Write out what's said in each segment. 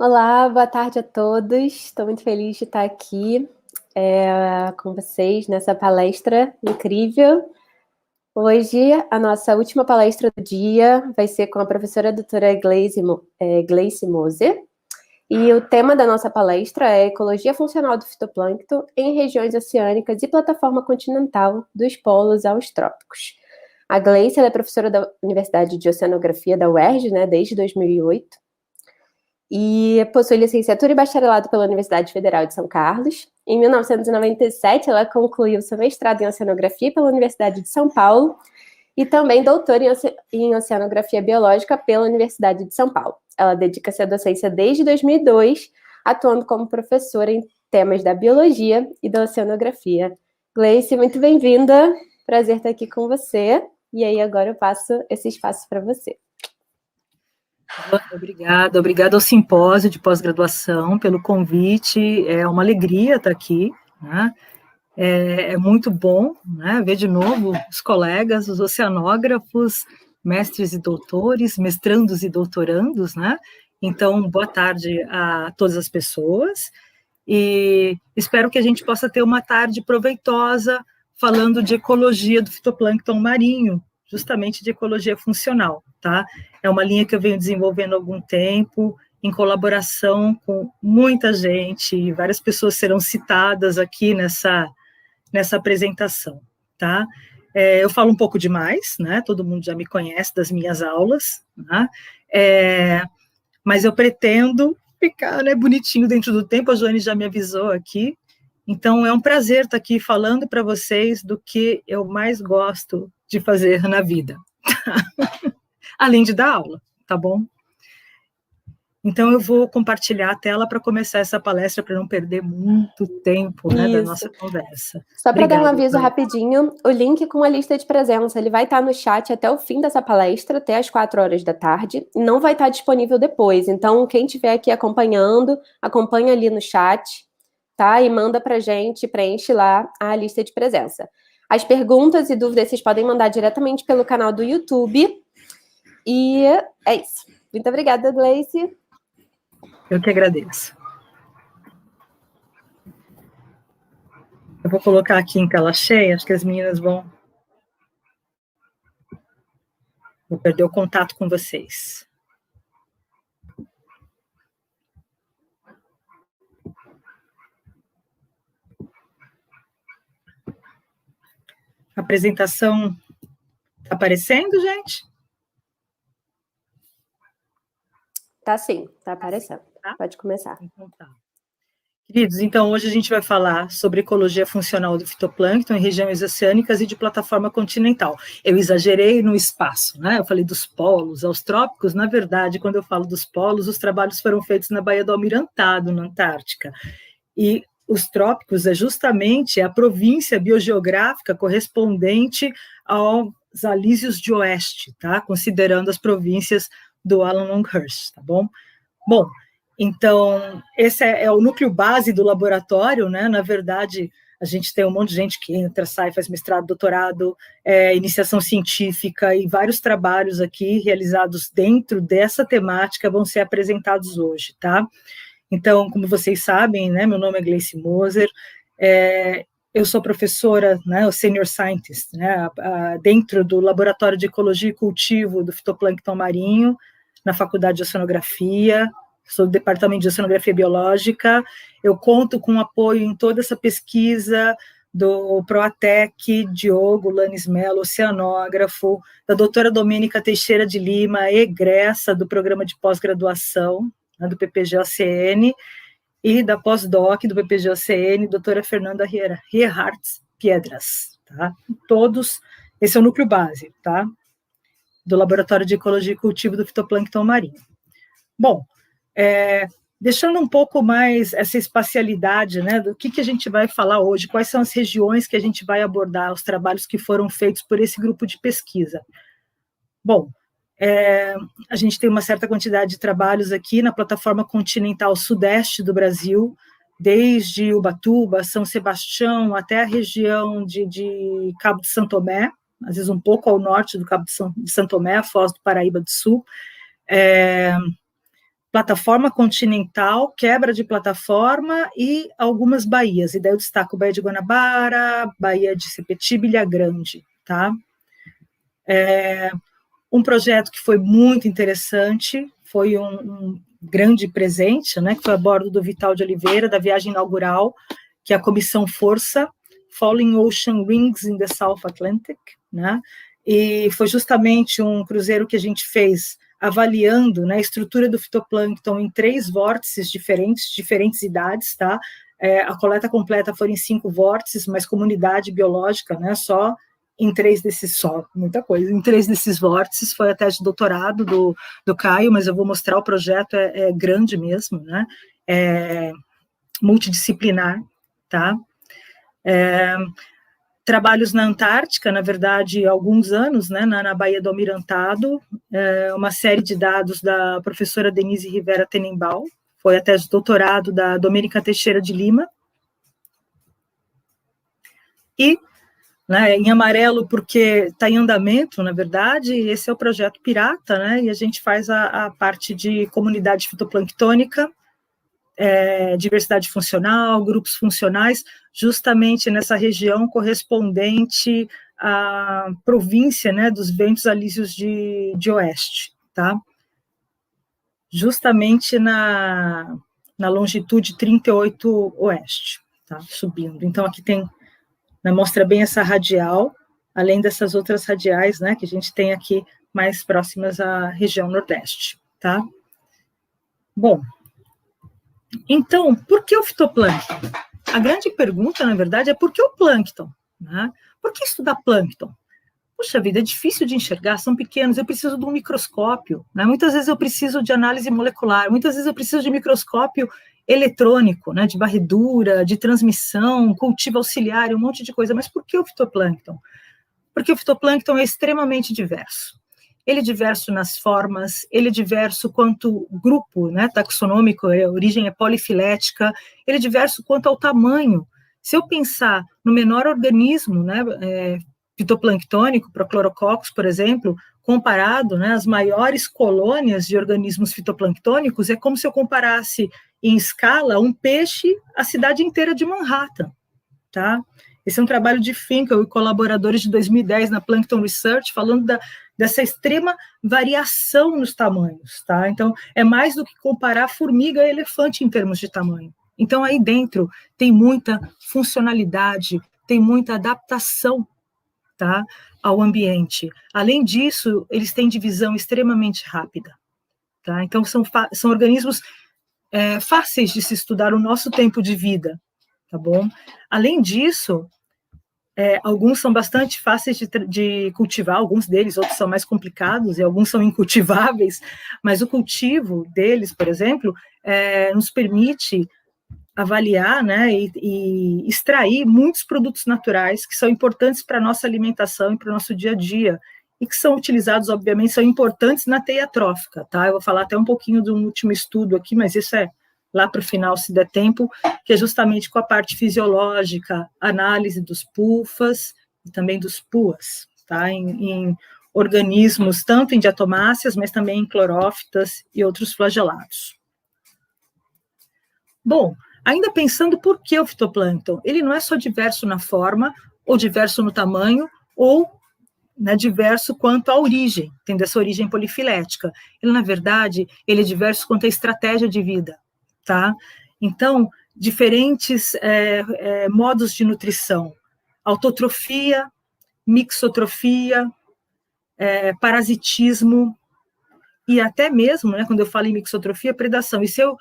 Olá, boa tarde a todos. Estou muito feliz de estar aqui com vocês nessa palestra incrível. Hoje, a nossa última palestra do dia vai ser com a professora doutora Gleice Moser. E o tema da nossa palestra é Ecologia Funcional do Fitoplâncton em regiões oceânicas e plataforma continental dos polos aos trópicos. A Gleice é professora da Universidade de Oceanografia da UERJ, desde 2008. E possui licenciatura e bacharelado pela Universidade Federal de São Carlos. Em 1997, ela concluiu seu mestrado em Oceanografia pela Universidade de São Paulo e também doutora em Oceanografia Biológica pela Universidade de São Paulo. Ela dedica-se à docência desde 2002, atuando como professora em temas da biologia e da oceanografia. Gleice, muito bem-vinda. Prazer estar aqui com você. E aí, agora eu passo esse espaço para você. Obrigada ao Simpósio de Pós-Graduação pelo convite, é uma alegria estar aqui, né? É muito bom, né, ver de novo os colegas, os oceanógrafos, mestres e doutores, mestrandos e doutorandos, né? Então, boa tarde a todas as pessoas, e espero que a gente possa ter uma tarde proveitosa falando de ecologia do fitoplâncton marinho, justamente de ecologia funcional, tá? É uma linha que eu venho desenvolvendo há algum tempo, em colaboração com muita gente, e várias pessoas serão citadas aqui nessa apresentação, tá? Eu falo um pouco demais, né? Todo mundo já me conhece das minhas aulas, né? Mas eu pretendo ficar, né, bonitinho dentro do tempo, a Joane já me avisou aqui, então é um prazer estar aqui falando para vocês do que eu mais gosto de fazer na vida, além de dar aula, tá bom? Então eu vou compartilhar a tela para começar essa palestra, para não perder muito tempo, né, da nossa conversa. Só para dar um aviso rapidinho, o link com a lista de presença, ele vai estar no chat até o fim dessa palestra, até as 4 horas da tarde, e não vai estar disponível depois. Então, quem estiver aqui acompanhando, acompanha ali no chat, tá? E manda pra gente, preenche lá a lista de presença. As perguntas e dúvidas vocês podem mandar diretamente pelo canal do YouTube. E é isso. Muito obrigada, Gleice. Eu que agradeço. Eu vou colocar aqui em tela cheia, acho que as meninas vou perder o contato com vocês. A apresentação está aparecendo, gente? Tá sim, tá aparecendo. Tá? Pode começar. Então tá. Queridos, então hoje a gente vai falar sobre ecologia funcional do fitoplâncton em regiões oceânicas e de plataforma continental. Eu exagerei no espaço, né? Eu falei dos polos aos trópicos. Na verdade, quando eu falo dos polos, os trabalhos foram feitos na Baía do Almirantado, na Antártica. E os trópicos é justamente a província biogeográfica correspondente aos Alísios de Oeste, tá? Considerando as províncias do Alan Longhurst, tá bom? Bom, então, esse é o núcleo base do laboratório, né? Na verdade, a gente tem um monte de gente que entra, sai, faz mestrado, doutorado, iniciação científica, e vários trabalhos aqui realizados dentro dessa temática vão ser apresentados hoje, tá? Então, como vocês sabem, né, meu nome é Gleice Moser, eu sou professora, né, o Senior Scientist, né, dentro do Laboratório de Ecologia e Cultivo do Fitoplâncton Marinho, na Faculdade de Oceanografia, sou do Departamento de Oceanografia Biológica. Eu conto com apoio em toda essa pesquisa do Proatec, Diogo Lanes Mello, oceanógrafo, da doutora Domênica Teixeira de Lima, egressa do programa de pós-graduação, né, do PPG-OCN, e da pós-doc do PPG-OCN, doutora Fernanda Rierhardt Piedras, tá? Todos, esse é o núcleo base, tá? Do Laboratório de Ecologia e Cultivo do Fitoplâncton Marinho. Bom, deixando um pouco mais essa espacialidade, né, do que a gente vai falar hoje, quais são as regiões que a gente vai abordar, os trabalhos que foram feitos por esse grupo de pesquisa. Bom, a gente tem uma certa quantidade de trabalhos aqui na plataforma continental sudeste do Brasil, desde Ubatuba, São Sebastião, até a região de Cabo de Santo Tomé, às vezes um pouco ao norte do Cabo de Santo Tomé, a Foz do Paraíba do Sul, plataforma continental, quebra de plataforma e algumas baías. E daí eu destaco Baía de Guanabara, Baía de Sepetiba e Ilha Grande, tá? Um projeto que foi muito interessante, foi um grande presente, né, que foi a bordo do Vital de Oliveira, da viagem inaugural, que é a Comissão Força, Falling Ocean Rings in the South Atlantic, né, e foi justamente um cruzeiro que a gente fez avaliando, né, a estrutura do fitoplâncton em 3 vórtices diferentes idades, tá? A coleta completa foi em 5 vórtices, mas comunidade biológica, né, só em 3 desses, só, muita coisa, em 3 desses vórtices, foi a tese de doutorado do Caio, mas eu vou mostrar, o projeto é grande mesmo, né, multidisciplinar, tá? Trabalhos na Antártica, na verdade, há alguns anos, né, na Baía do Almirantado, uma série de dados da professora Denise Rivera Tenenbaum, foi a tese de doutorado da Domênica Teixeira de Lima, e, né, em amarelo porque está em andamento, na verdade, esse é o projeto Pirata, né, e a gente faz a parte de comunidade fitoplanctônica, diversidade funcional, grupos funcionais, justamente nessa região correspondente à província, né, dos ventos alísios de oeste, tá? Justamente na longitude 38 oeste, tá? Subindo. Então, aqui tem, né, mostra bem essa radial, além dessas outras radiais, né, que a gente tem aqui mais próximas à região nordeste, tá? Bom, então, por que o fitoplâncton? A grande pergunta, na verdade, é por que o plâncton? Né? Por que estudar plâncton? Puxa vida, é difícil de enxergar, são pequenos, eu preciso de um microscópio, né? Muitas vezes eu preciso de análise molecular, muitas vezes eu preciso de microscópio eletrônico, né? De varredura, de transmissão, cultivo auxiliar, um monte de coisa. Mas por que o fitoplâncton? Porque o fitoplâncton é extremamente diverso. Ele é diverso nas formas, ele é diverso quanto grupo, né, taxonômico, a origem é polifilética, ele é diverso quanto ao tamanho. Se eu pensar no menor organismo, né, fitoplanctônico, Prochlorococcus, por exemplo, comparado, né, às maiores colônias de organismos fitoplanctônicos, é como se eu comparasse em escala um peixe à cidade inteira de Manhattan, tá? Esse é um trabalho de Finkel e colaboradores de 2010 na Plankton Research, falando dessa extrema variação nos tamanhos, tá? Então, é mais do que comparar formiga e elefante em termos de tamanho. Então, aí dentro tem muita funcionalidade, tem muita adaptação, tá, ao ambiente. Além disso, eles têm divisão extremamente rápida, tá? Então, são organismos fáceis de se estudar o nosso tempo de vida, tá bom? Além disso, alguns são bastante fáceis de cultivar, alguns deles, outros são mais complicados e alguns são incultiváveis, mas o cultivo deles, por exemplo, nos permite avaliar, né, e extrair muitos produtos naturais que são importantes para a nossa alimentação e para o nosso dia a dia, e que são utilizados, obviamente, são importantes na teia trófica, tá? Eu vou falar até um pouquinho do último estudo aqui, mas isso é lá para o final, se der tempo, que é justamente com a parte fisiológica, análise dos pulfas e também dos puas, tá? Em organismos, tanto em diatomáceas, mas também em clorófitas e outros flagelados. Bom, ainda pensando por que o fitoplâncton, ele não é só diverso na forma, ou diverso no tamanho, ou, né, diverso quanto à origem, tendo essa origem polifilética. Ele, na verdade, ele é diverso quanto à estratégia de vida, tá? Então, diferentes modos de nutrição, autotrofia, mixotrofia, parasitismo, e até mesmo, né, quando eu falo em mixotrofia, predação. E se eu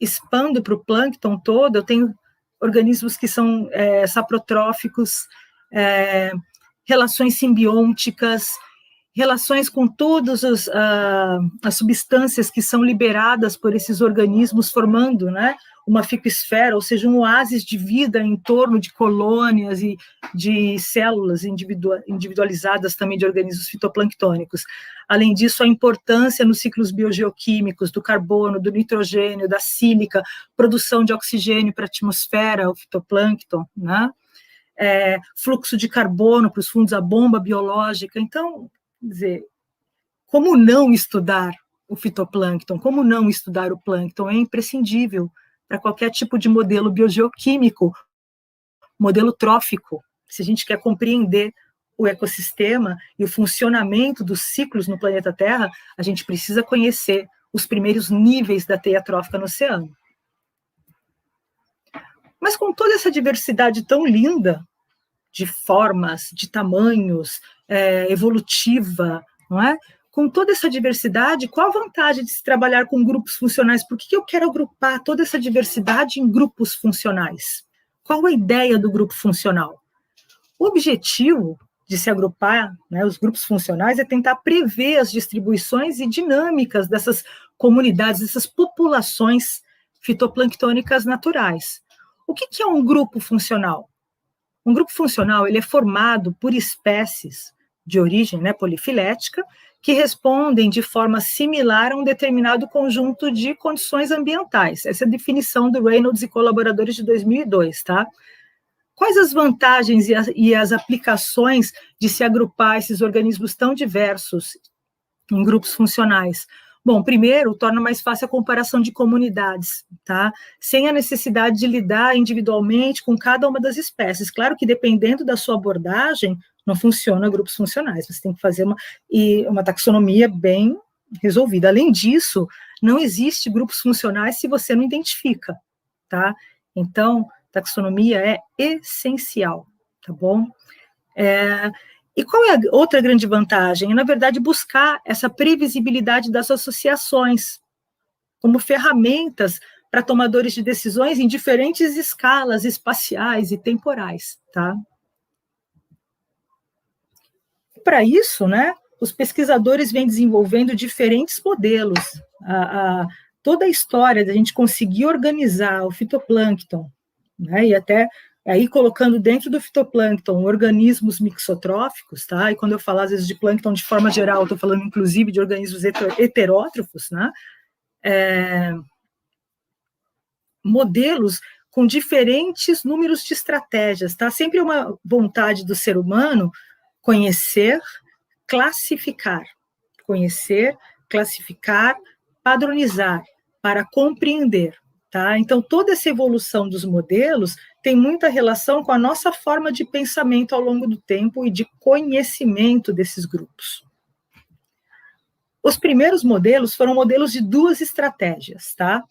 expando para o plâncton todo, eu tenho organismos que são saprotróficos, relações simbióticas, relações com todas as substâncias que são liberadas por esses organismos, formando, né, uma ficosfera, ou seja, um oásis de vida em torno de colônias e de células individualizadas também de organismos fitoplanctônicos. Além disso, a importância nos ciclos biogeoquímicos do carbono, do nitrogênio, da sílica, produção de oxigênio para a atmosfera, o fitoplâncton, né? Fluxo de carbono para os fundos, a bomba biológica. Então, quer dizer, como não estudar o fitoplâncton, como não estudar o plâncton, é imprescindível para qualquer tipo de modelo biogeoquímico, modelo trófico. Se a gente quer compreender o ecossistema e o funcionamento dos ciclos no planeta Terra, a gente precisa conhecer os primeiros níveis da teia trófica no oceano. Mas com toda essa diversidade tão linda, de formas, de tamanhos, evolutiva, não é? Com toda essa diversidade, qual a vantagem de se trabalhar com grupos funcionais? Por que eu quero agrupar toda essa diversidade em grupos funcionais? Qual a ideia do grupo funcional? O objetivo de se agrupar, né, os grupos funcionais, é tentar prever as distribuições e dinâmicas dessas comunidades, dessas populações fitoplânctônicas naturais. O que é um grupo funcional? Um grupo funcional ele é formado por espécies de origem, né, polifilética, que respondem de forma similar a um determinado conjunto de condições ambientais. Essa é a definição do Reynolds e colaboradores de 2002, tá? Quais as vantagens e as aplicações de se agrupar esses organismos tão diversos em grupos funcionais? Bom, primeiro, torna mais fácil a comparação de comunidades, tá? Sem a necessidade de lidar individualmente com cada uma das espécies. Claro que, dependendo da sua abordagem, não funciona grupos funcionais. Você tem que fazer uma taxonomia bem resolvida. Além disso, não existe grupos funcionais se você não identifica, tá? Então, taxonomia é essencial, tá bom? E qual é a outra grande vantagem? É, na verdade, buscar essa previsibilidade das associações como ferramentas para tomadores de decisões em diferentes escalas espaciais e temporais, tá? Para isso, né, os pesquisadores vêm desenvolvendo diferentes modelos. Toda a história da gente conseguir organizar o fitoplâncton, né, e até aí colocando dentro do fitoplâncton organismos mixotróficos, tá? E quando eu falo às vezes de plâncton de forma geral, estou falando inclusive de organismos heterótrofos, né? Modelos com diferentes números de estratégias, tá? Sempre uma vontade do ser humano conhecer, classificar, padronizar, para compreender. Tá? Então, toda essa evolução dos modelos tem muita relação com a nossa forma de pensamento ao longo do tempo e de conhecimento desses grupos. Os primeiros modelos foram modelos de duas estratégias, tá?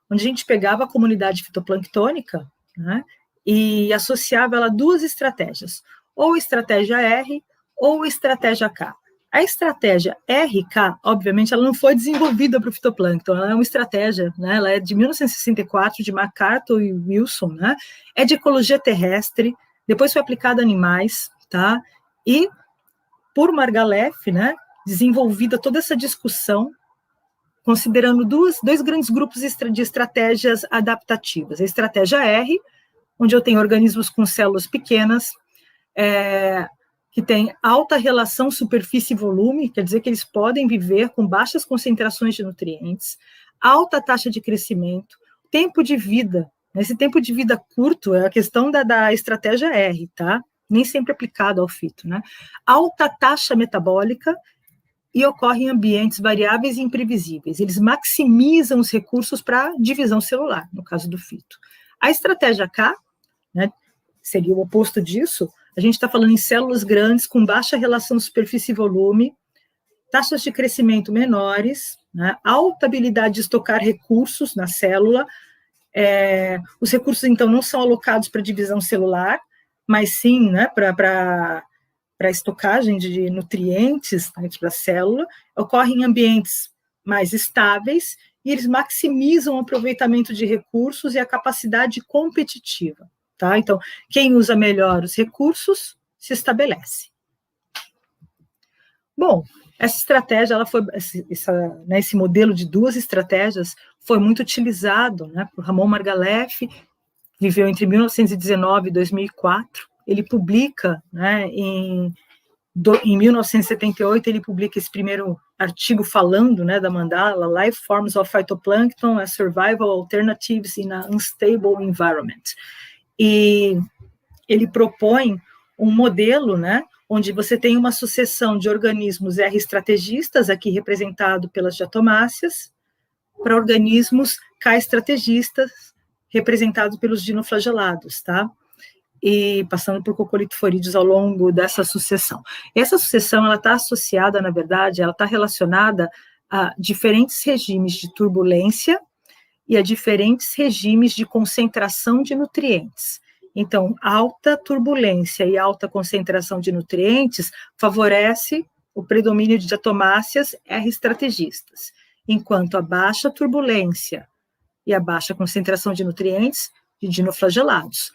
Onde a gente pegava a comunidade fitoplânctônica, né, e associava ela a duas estratégias, ou estratégia R ou estratégia K. A estratégia RK, obviamente, ela não foi desenvolvida para o fitoplâncton, ela é uma estratégia, né, ela é de 1964, de MacArthur e Wilson, né, é de ecologia terrestre, depois foi aplicada a animais, tá, e por Margalef, né, desenvolvida toda essa discussão, considerando dois grandes grupos de estratégias adaptativas. A estratégia R, onde eu tenho organismos com células pequenas, que tem alta relação superfície e volume, quer dizer que eles podem viver com baixas concentrações de nutrientes, alta taxa de crescimento, tempo de vida. Esse tempo de vida curto é a questão da estratégia R, tá? Nem sempre aplicado ao fito, né? Alta taxa metabólica e ocorre em ambientes variáveis e imprevisíveis. Eles maximizam os recursos para divisão celular, no caso do fito. A estratégia K, né, seria o oposto disso. A gente está falando em células grandes, com baixa relação superfície e volume, taxas de crescimento menores, né, alta habilidade de estocar recursos na célula. Os recursos, então, não são alocados para divisão celular, mas sim, né, para estocagem de nutrientes dentro da célula. Ocorre em ambientes mais estáveis e eles maximizam o aproveitamento de recursos e a capacidade competitiva. Tá? Então, quem usa melhor os recursos se estabelece. Bom, essa estratégia, esse modelo de duas estratégias foi muito utilizado, né, por Ramon Margalef, viveu entre 1919 e 2004. Ele publica, né, em 1978, ele publica esse primeiro artigo falando, né, da mandala, Life Forms of Phytoplankton as Survival Alternatives in an Unstable Environment. E ele propõe um modelo, né, onde você tem uma sucessão de organismos R estrategistas, aqui representado pelas diatomáceas, para organismos K estrategistas, representados pelos dinoflagelados, tá? E passando por coccolithoforídeos ao longo dessa sucessão. Essa sucessão, ela está associada, na verdade, ela está relacionada a diferentes regimes de turbulência e a diferentes regimes de concentração de nutrientes. Então, alta turbulência e alta concentração de nutrientes favorece o predomínio de diatomáceas R estrategistas, enquanto a baixa turbulência e a baixa concentração de nutrientes de dinoflagelados.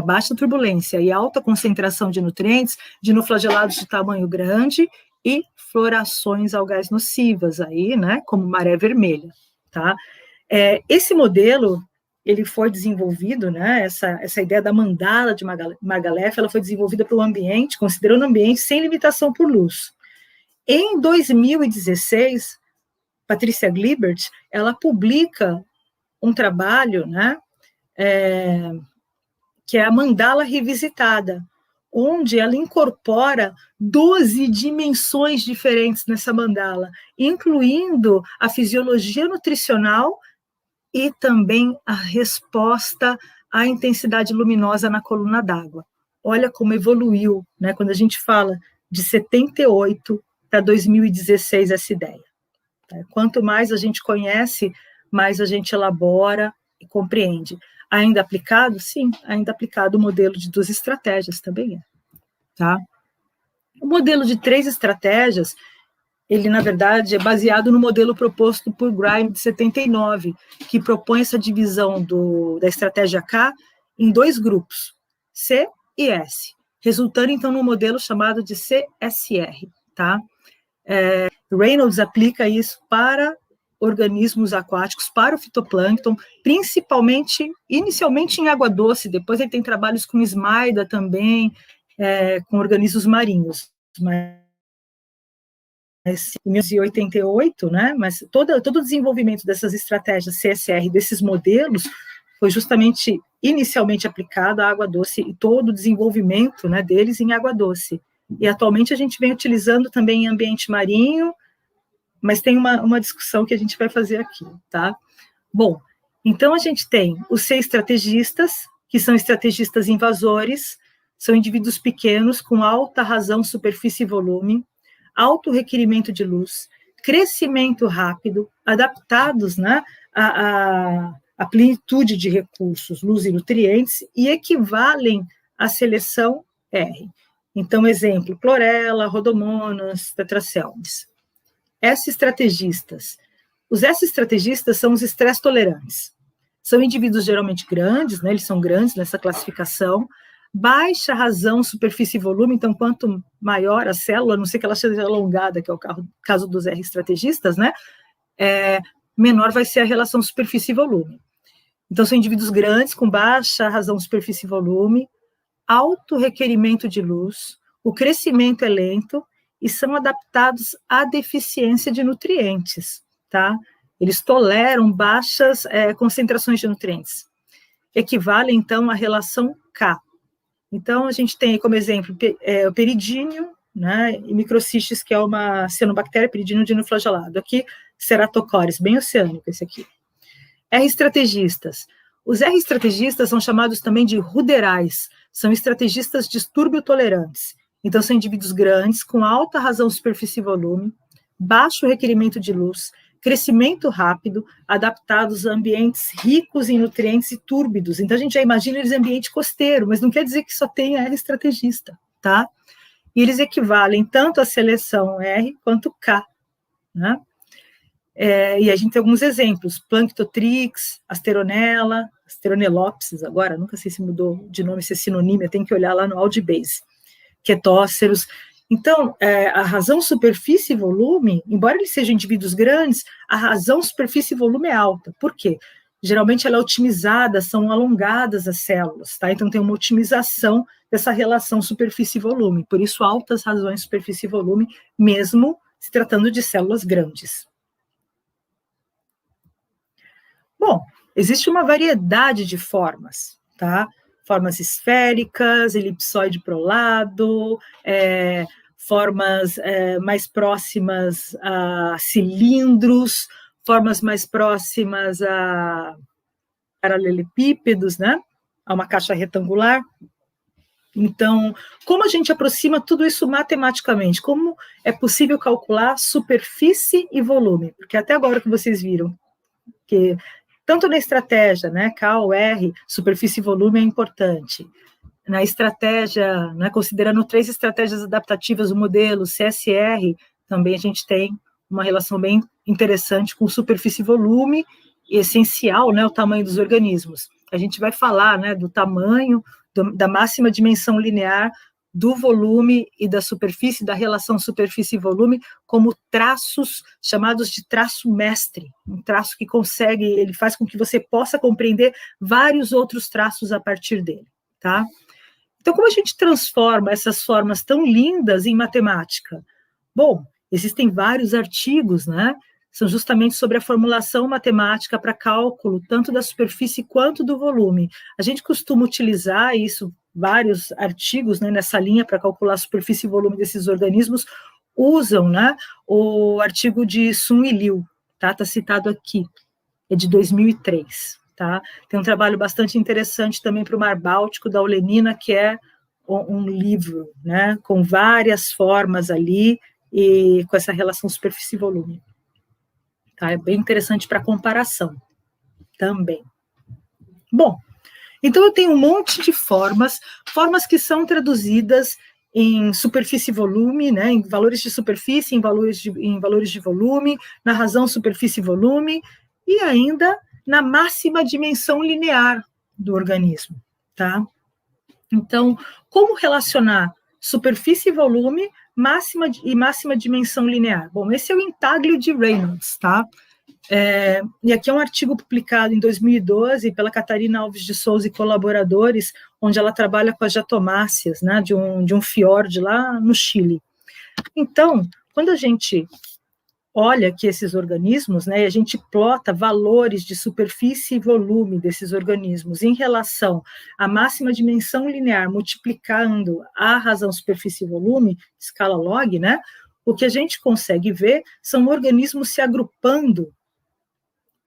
Baixa turbulência e alta concentração de nutrientes, dinoflagelados de tamanho grande e florações algais nocivas, aí, né, como maré vermelha, tá? Esse modelo, ele foi desenvolvido, né, essa ideia da mandala de Margalef, ela foi desenvolvida para o ambiente, considerando o ambiente sem limitação por luz. Em 2016, Patrícia Glibert, ela publica um trabalho, né, que é a Mandala Revisitada, onde ela incorpora 12 dimensões diferentes nessa mandala, incluindo a fisiologia nutricional e também a resposta à intensidade luminosa na coluna d'água. Olha como evoluiu, né, quando a gente fala de 78 para 2016 essa ideia. Quanto mais a gente conhece, mais a gente elabora e compreende. Ainda aplicado? Sim, ainda aplicado o modelo de 2 estratégias também é. Tá? O modelo de 3 estratégias, ele, na verdade, é baseado no modelo proposto por Grime, de 79, que propõe essa divisão da estratégia K em 2 grupos, C e S, resultando, então, num modelo chamado de CSR. Tá? Reynolds aplica isso para organismos aquáticos, para o fitoplâncton, principalmente, inicialmente em água doce, depois ele tem trabalhos com Esmaida também, com organismos marinhos. Mas em 1988, né, mas todo o desenvolvimento dessas estratégias CSR, desses modelos, foi justamente inicialmente aplicado à água doce e todo o desenvolvimento, né, deles em água doce. E atualmente a gente vem utilizando também em ambiente marinho, mas tem uma discussão que a gente vai fazer aqui, tá? Bom, então a gente tem os C estrategistas, que são estrategistas invasores, são indivíduos pequenos com alta razão, superfície e volume, alto requerimento de luz, crescimento rápido, adaptados, né, à plenitude de recursos, luz e nutrientes, e equivalem à seleção R. Então, exemplo, clorela, rodomonas, tetracelmes. S-estrategistas. Os S-estrategistas são os estresse tolerantes. São indivíduos geralmente grandes, né, eles são grandes nessa classificação, baixa razão, superfície e volume, então quanto maior a célula, a não ser que ela seja alongada, que é o caso dos R-estrategistas, né, menor vai ser a relação superfície e volume. Então são indivíduos grandes, com baixa razão, superfície e volume, alto requerimento de luz, o crescimento é lento, e são adaptados à deficiência de nutrientes, tá? Eles toleram baixas concentrações de nutrientes. Equivale, então, à relação K. Então, a gente tem como exemplo o peridínio, né, e microcistes, que é uma cianobactéria, peridínio dinoflagelado. Aqui, Ceratocoris, bem oceânico esse aqui. R-estrategistas. Os R-estrategistas são chamados também de ruderais, são estrategistas distúrbio tolerantes. Então, são indivíduos grandes, com alta razão, superfície e volume, baixo requerimento de luz, crescimento rápido, adaptados a ambientes ricos em nutrientes e túrbidos. Então, a gente já imagina eles em ambiente costeiro, mas não quer dizer que só tenha R estrategista, tá? E eles equivalem tanto à seleção R quanto K, né? E a gente tem alguns exemplos, Planctotrix, Asteronella, Asteronelopsis agora, nunca sei se mudou de nome, se é sinônimo, tem que olhar lá no Audibase. Quetóceros. Então, a razão, superfície e volume, embora eles sejam indivíduos grandes, a razão, superfície e volume é alta. Por quê? Geralmente ela é otimizada, são alongadas as células, tá? Então tem uma otimização dessa relação superfície e volume, por isso altas razões, superfície e volume, mesmo se tratando de células grandes. Bom, existe uma variedade de formas, tá? formas esféricas, elipsoide para o lado, formas mais próximas a cilindros, formas mais próximas a paralelepípedos, né? A uma caixa retangular. Então, como a gente aproxima tudo isso matematicamente? Como é possível calcular superfície e volume? Porque até agora que vocês viram que tanto na estratégia, né, KOR, superfície e volume é importante. Na estratégia, né, considerando 3 estratégias adaptativas do modelo CSR, também a gente tem uma relação bem interessante com superfície e volume, e essencial, né, o tamanho dos organismos. A gente vai falar, né, do tamanho, da máxima dimensão linear, do volume e da superfície, da relação superfície e volume, como traços chamados de traço mestre, um traço que consegue, ele faz com que você possa compreender vários outros traços a partir dele, tá? Então, como a gente transforma essas formas tão lindas em matemática? Bom, existem vários artigos, né? São justamente sobre a formulação matemática para cálculo, tanto da superfície quanto do volume. A gente costuma utilizar isso, vários artigos, né, nessa linha para calcular a superfície e volume desses organismos, usam, né, o artigo de Sun e Liu, tá? Está citado aqui, é de 2003. Tá? Tem um trabalho bastante interessante também para o Mar Báltico, da Olenina, que é um livro, né, com várias formas ali, e com essa relação superfície e volume. Tá? É bem interessante para comparação também. Bom, então eu tenho um monte de formas que são traduzidas em superfície e volume, né, em valores de superfície, em valores de volume, na razão superfície e volume, e ainda na máxima dimensão linear do organismo, tá? Então, como relacionar superfície e volume, máxima dimensão linear? Bom, esse é o intaglio de Reynolds, tá? E aqui é um artigo publicado em 2012 pela Catarina Alves de Souza e colaboradores, onde ela trabalha com as diatomáceas, né, de um fiord lá no Chile. Então, quando a gente olha aqui esses organismos, né, e a gente plota valores de superfície e volume desses organismos em relação à máxima dimensão linear, multiplicando a razão superfície e volume, escala log, né, o que a gente consegue ver são organismos se agrupando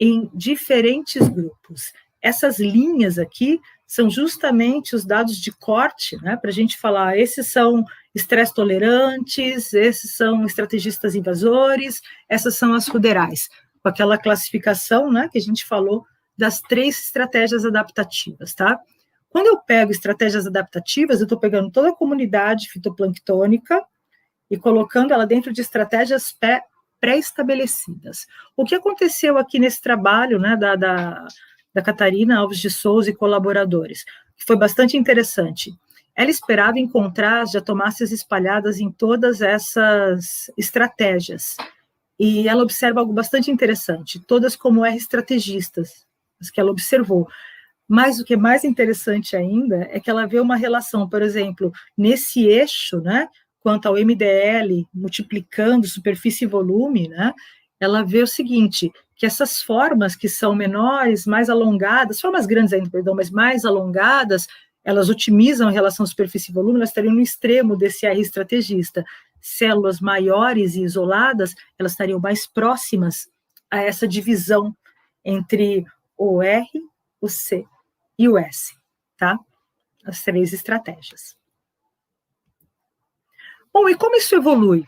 em diferentes grupos. Essas linhas aqui são justamente os dados de corte, né, para a gente falar, esses são estresse tolerantes, esses são estrategistas invasores, essas são as ruderais, com aquela classificação, né, que a gente falou das 3 estratégias adaptativas, tá? Quando eu pego estratégias adaptativas, eu estou pegando toda a comunidade fitoplanctônica e colocando ela dentro de estratégias pré-estabelecidas. O que aconteceu aqui nesse trabalho, né, da Catarina Alves de Souza e colaboradores, que foi bastante interessante. Ela esperava encontrar as diatomáceas espalhadas em todas essas estratégias, e ela observa algo bastante interessante, todas como R-estrategistas, as que ela observou. Mas o que é mais interessante ainda é que ela vê uma relação, por exemplo, nesse eixo, né, quanto ao MDL, multiplicando superfície e volume, né, ela vê o seguinte, que essas formas que são menores, mais alongadas, formas grandes ainda, perdão, mas mais alongadas, elas otimizam a relação superfície e volume, elas estariam no extremo desse R estrategista. Células maiores e isoladas, elas estariam mais próximas a essa divisão entre o R, o C e o S, tá? As 3 estratégias. Bom, e como isso evolui?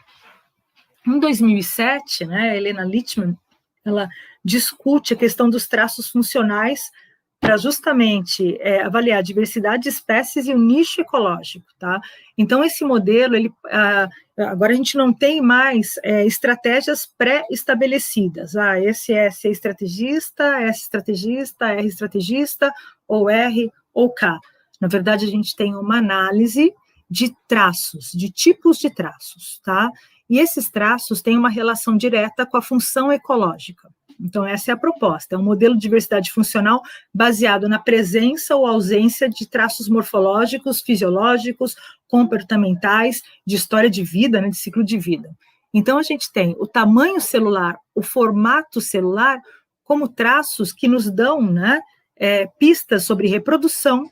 Em 2007, né, a Helena Lichtman, ela discute a questão dos traços funcionais para justamente avaliar a diversidade de espécies e o nicho ecológico, tá? Então, esse modelo, agora a gente não tem mais estratégias pré-estabelecidas. Esse é C estrategista, S estrategista, R estrategista, ou R ou K. Na verdade, a gente tem uma análise de traços, de tipos de traços, tá? E esses traços têm uma relação direta com a função ecológica. Então, essa é a proposta, é um modelo de diversidade funcional baseado na presença ou ausência de traços morfológicos, fisiológicos, comportamentais, de história de vida, né, de ciclo de vida. Então, a gente tem o tamanho celular, o formato celular, como traços que nos dão, né, pistas sobre reprodução,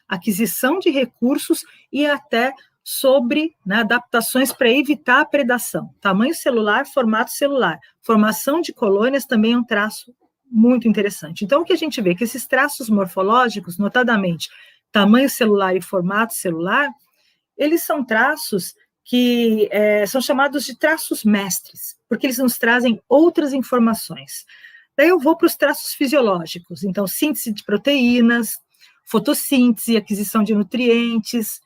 aquisição de recursos e até sobre, né, adaptações para evitar a predação. Tamanho celular, formato celular. Formação de colônias também é um traço muito interessante. Então, o que a gente vê é que esses traços morfológicos, notadamente tamanho celular e formato celular, eles são traços que são chamados de traços mestres, porque eles nos trazem outras informações. Daí eu vou para os traços fisiológicos, então síntese de proteínas, fotossíntese, aquisição de nutrientes,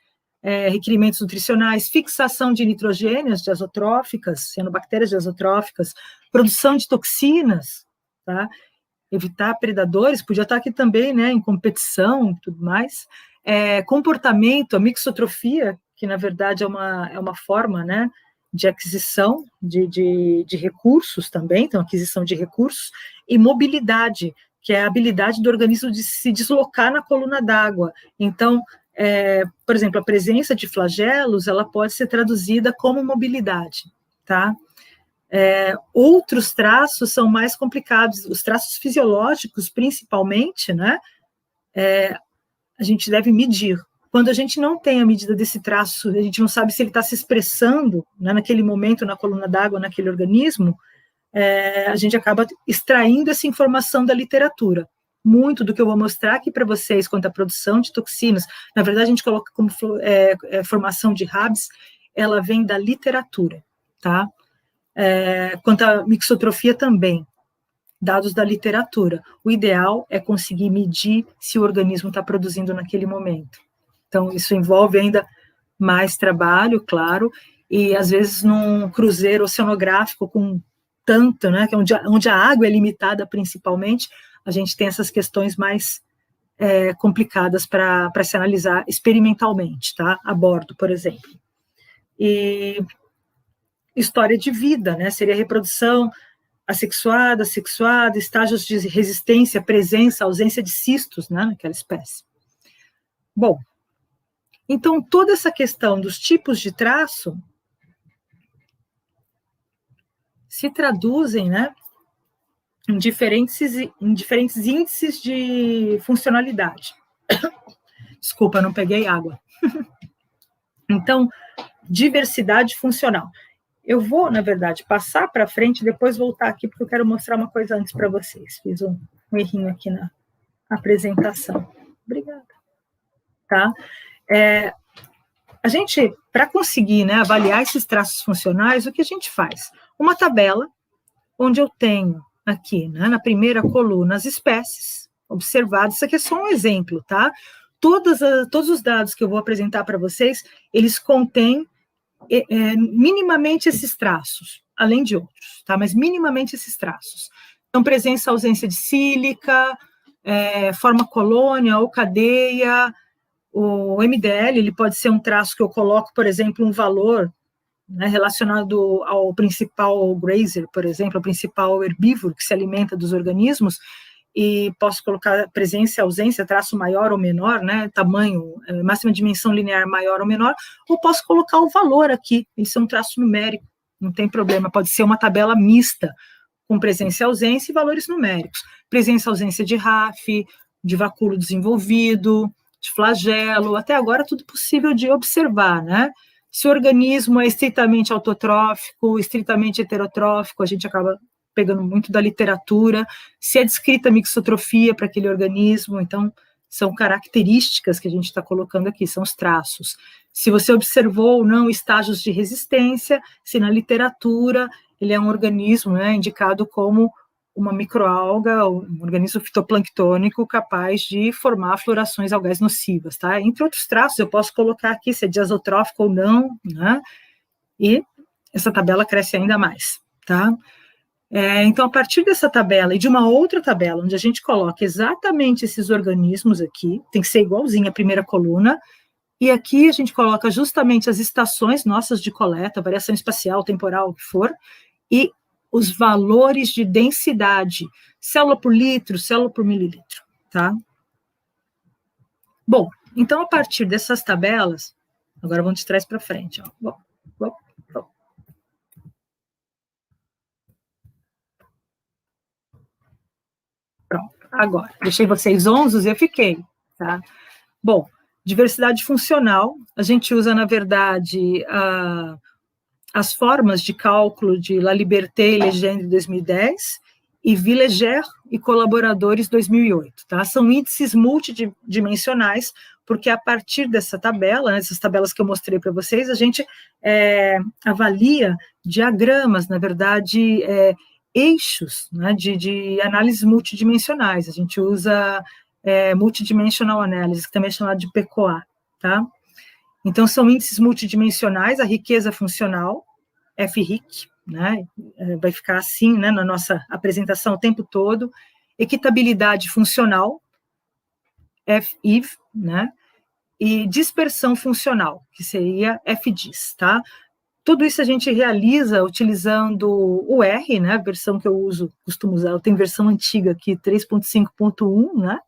requerimentos nutricionais, fixação de nitrogênios diazotróficas, cianobactérias diazotróficas, produção de toxinas, tá? Evitar predadores, podia estar aqui também, né, em competição e tudo mais, comportamento, a mixotrofia, que na verdade é uma forma, né, de aquisição de recursos também, então aquisição de recursos, e mobilidade, que é a habilidade do organismo de se deslocar na coluna d'água. Então, por exemplo, a presença de flagelos, ela pode ser traduzida como mobilidade, tá? Outros traços são mais complicados, os traços fisiológicos, principalmente, né? A gente deve medir. Quando a gente não tem a medida desse traço, a gente não sabe se ele está se expressando, né, naquele momento na coluna d'água, naquele organismo, a gente acaba extraindo essa informação da literatura. Muito do que eu vou mostrar aqui para vocês quanto à produção de toxinas, na verdade a gente coloca como formação de Rabbs, ela vem da literatura, tá? Quanto à mixotrofia também, dados da literatura. O ideal é conseguir medir se o organismo está produzindo naquele momento. Então, isso envolve ainda mais trabalho, claro, e às vezes num cruzeiro oceanográfico com tanto, né, que onde a água é limitada principalmente, a gente tem essas questões mais complicadas para se analisar experimentalmente, tá? A bordo, por exemplo. E história de vida, né? Seria reprodução assexuada, sexuada, estágios de resistência, presença, ausência de cistos, né, naquela espécie. Bom, então toda essa questão dos tipos de traço se traduzem, né, em diferentes índices de funcionalidade. Desculpa, não peguei água. Então, diversidade funcional. Eu vou, na verdade, passar para frente e depois voltar aqui, porque eu quero mostrar uma coisa antes para vocês. Fiz um errinho aqui na apresentação. Obrigada. Tá? A gente, para conseguir, né, avaliar esses traços funcionais, o que a gente faz? Uma tabela, onde eu tenho aqui, né, na primeira coluna, as espécies observadas. Isso aqui é só um exemplo, tá? Todos os dados que eu vou apresentar para vocês, eles contêm minimamente esses traços, além de outros, tá? Mas minimamente esses traços. Então, presença, ausência de sílica, forma colônia ou cadeia. O MDL, ele pode ser um traço que eu coloco, por exemplo, um valor, né, relacionado ao principal grazer, por exemplo, ao principal herbívoro que se alimenta dos organismos, e posso colocar presença, ausência, traço maior ou menor, né, tamanho, máxima dimensão linear maior ou menor, ou posso colocar o valor aqui, isso é um traço numérico, não tem problema, pode ser uma tabela mista, com presença e ausência e valores numéricos. Presença e ausência de RAF, de vacúolo desenvolvido, de flagelo, até agora tudo possível de observar, né? Se o organismo é estritamente autotrófico, estritamente heterotrófico, a gente acaba pegando muito da literatura, se é descrita mixotrofia para aquele organismo, então são características que a gente está colocando aqui, são os traços. Se você observou ou não estágios de resistência, se na literatura ele é um organismo, né, indicado como uma microalga, um organismo fitoplanctônico capaz de formar florações algais nocivas, tá? Entre outros traços, eu posso colocar aqui se é diazotrófico ou não, né? E essa tabela cresce ainda mais, tá? Então, a partir dessa tabela e de uma outra tabela, onde a gente coloca exatamente esses organismos aqui, tem que ser igualzinho à primeira coluna, e aqui a gente coloca justamente as estações nossas de coleta, variação espacial, temporal, o que for, e os valores de densidade, célula por litro, célula por mililitro, tá? Bom, então, a partir dessas tabelas, agora vamos de trás para frente, ó. Bom. Pronto, agora, deixei vocês onzos e eu fiquei, tá? Bom, Diversidade funcional, a gente usa, na verdade, as formas de cálculo de La Liberté e Legendre 2010 e Villager e colaboradores 2008, tá? São índices multidimensionais, porque a partir dessa tabela, essas tabelas que eu mostrei para vocês, a gente avalia diagramas, na verdade, eixos, né, de análises multidimensionais. A gente usa multidimensional analysis, que também é chamado de PCOA, tá? Então, são índices multidimensionais, a riqueza funcional, FRIC, né, vai ficar assim, né, na nossa apresentação o tempo todo, equitabilidade funcional, FIV, né, e dispersão funcional, que seria FDIS, tá? Tudo isso a gente realiza utilizando o R, né, a versão que eu costumo usar, eu tenho versão antiga aqui, 3.5.1, né,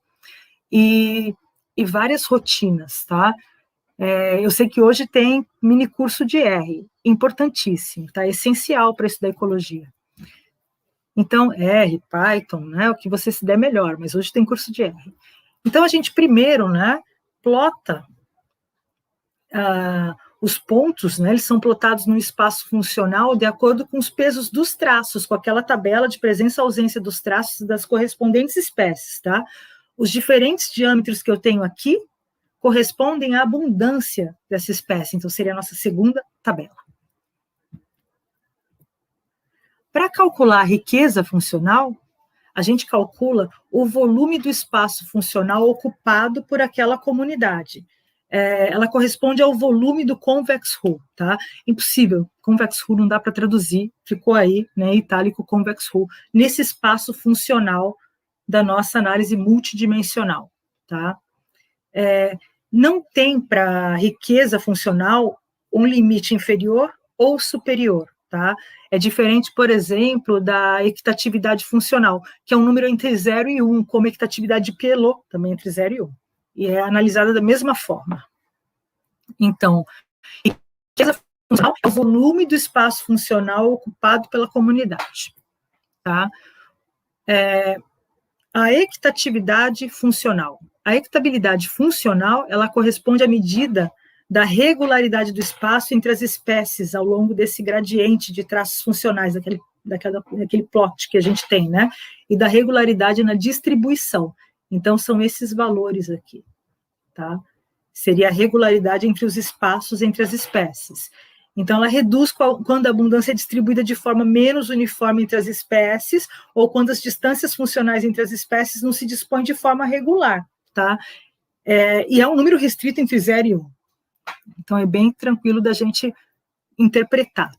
e várias rotinas, tá? Eu sei que hoje tem mini curso de R, importantíssimo, tá? Essencial para estudar ecologia. Então, R, Python, né, o que você se der melhor, mas hoje tem curso de R. Então, a gente primeiro, né, plota os pontos, né, eles são plotados no espaço funcional de acordo com os pesos dos traços, com aquela tabela de presença e ausência dos traços das correspondentes espécies, tá? Os diferentes diâmetros que eu tenho aqui correspondem à abundância dessa espécie, então seria a nossa segunda tabela. Para calcular a riqueza funcional, a gente calcula o volume do espaço funcional ocupado por aquela comunidade. Ela corresponde ao volume do convex hull, tá? Impossível, convex hull não dá para traduzir, ficou aí, né, itálico convex hull, nesse espaço funcional da nossa análise multidimensional, tá? Não tem para riqueza funcional um limite inferior ou superior, tá? É diferente, por exemplo, da equitatividade funcional, que é um número entre 0 e 1, como a equitatividade de Pelot, também entre 0 e 1. E é analisada da mesma forma. Então, riqueza funcional é o volume do espaço funcional ocupado pela comunidade, tá? A equitatividade funcional. A equitabilidade funcional, ela corresponde à medida da regularidade do espaço entre as espécies ao longo desse gradiente de traços funcionais, daquele plot que a gente tem, né? E da regularidade na distribuição. Então, são esses valores aqui, tá? Seria a regularidade entre os espaços entre as espécies. Então, ela reduz quando a abundância é distribuída de forma menos uniforme entre as espécies, ou quando as distâncias funcionais entre as espécies não se dispõem de forma regular, tá? E é um número restrito entre 0 e 1. Então, é bem tranquilo da gente interpretar.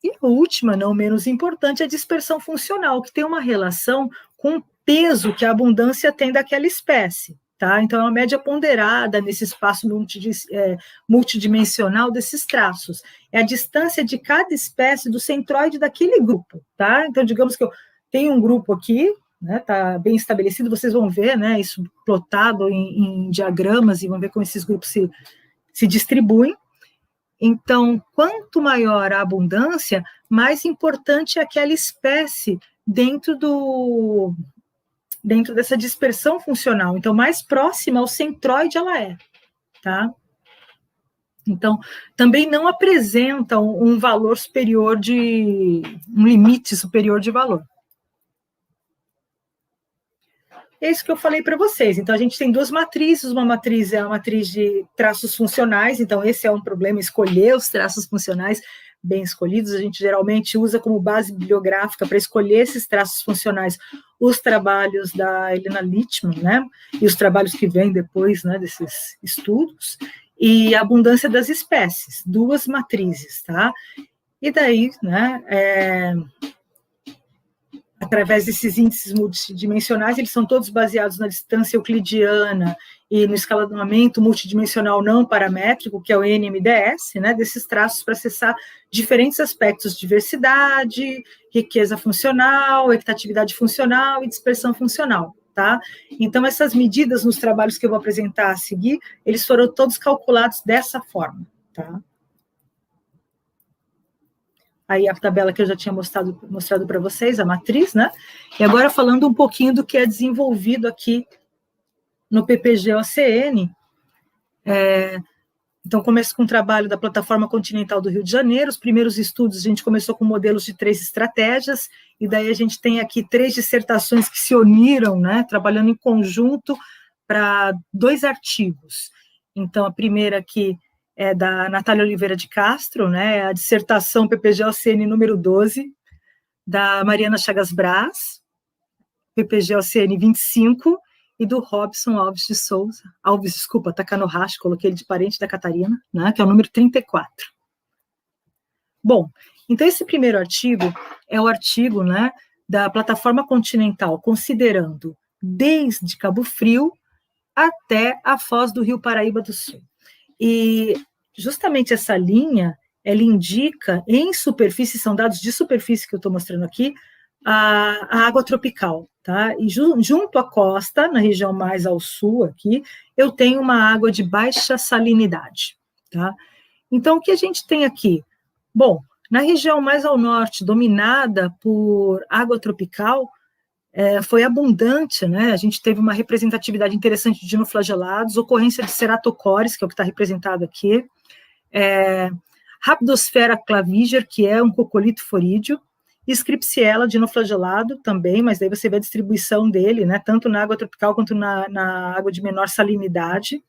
E a última, não menos importante, é a dispersão funcional, que tem uma relação com o peso que a abundância tem daquela espécie. Tá? Então, é uma média ponderada nesse espaço multidimensional desses traços. É a distância de cada espécie do centroide daquele grupo. Tá? Então, digamos que eu tenho um grupo aqui, né, tá bem estabelecido, vocês vão ver, né, isso plotado em diagramas e vão ver como esses grupos se distribuem. Então, quanto maior a abundância, mais importante é aquela espécie dentro dessa dispersão funcional. Então, mais próxima ao centroide ela é, tá? Então, também não apresenta um valor superior um limite superior de valor. É isso que eu falei para vocês. Então, a gente tem duas matrizes. Uma matriz é a matriz de traços funcionais. Então, esse é um problema, escolher os traços funcionais bem escolhidos. A gente geralmente usa como base bibliográfica para escolher esses traços funcionais os trabalhos da Helena Lichtman, né? E os trabalhos que vêm depois, né, desses estudos. E a abundância das espécies. Duas matrizes, tá? E daí, né, através desses índices multidimensionais, eles são todos baseados na distância euclidiana e no escalonamento multidimensional não paramétrico, que é o NMDS, né, desses traços para acessar diferentes aspectos de diversidade, riqueza funcional, equitatividade funcional e dispersão funcional, tá? Então, essas medidas nos trabalhos que eu vou apresentar a seguir, eles foram todos calculados dessa forma, tá? Aí a tabela que eu já tinha mostrado para vocês, a matriz, né? E agora falando um pouquinho do que é desenvolvido aqui no PPG-OCN, Então, começa com o trabalho da Plataforma Continental do Rio de Janeiro. Os primeiros estudos, a gente começou com modelos de 3 estratégias, e daí a gente tem aqui 3 dissertações que se uniram, né, trabalhando em conjunto para 2 artigos. Então, a primeira aqui é da Natália Oliveira de Castro, né, a dissertação PPG-OCN número 12, da Mariana Chagas Braz, PPG-OCN 25, e do Robson Alves de Souza, Takanohashi, coloquei ele de parente da Catarina, né, que é o número 34. Bom, então esse primeiro artigo é o artigo, né, da Plataforma Continental, considerando desde Cabo Frio até a foz do Rio Paraíba do Sul. E justamente essa linha, ela indica em superfície, são dados de superfície que eu estou mostrando aqui, a água tropical, tá? E junto à costa, na região mais ao sul aqui, eu tenho uma água de baixa salinidade, tá? Então, o que a gente tem aqui? Bom, na região mais ao norte, dominada por água tropical, foi abundante, né? A gente teve uma representatividade interessante de dinoflagelados, ocorrência de ceratocores, que é o que está representado aqui, Rhabdosphera claviger, que é um coccolito forídeo, Scripsiella, dinoflagelado também, mas daí você vê a distribuição dele, né? Tanto na água tropical quanto na água de menor salinidade.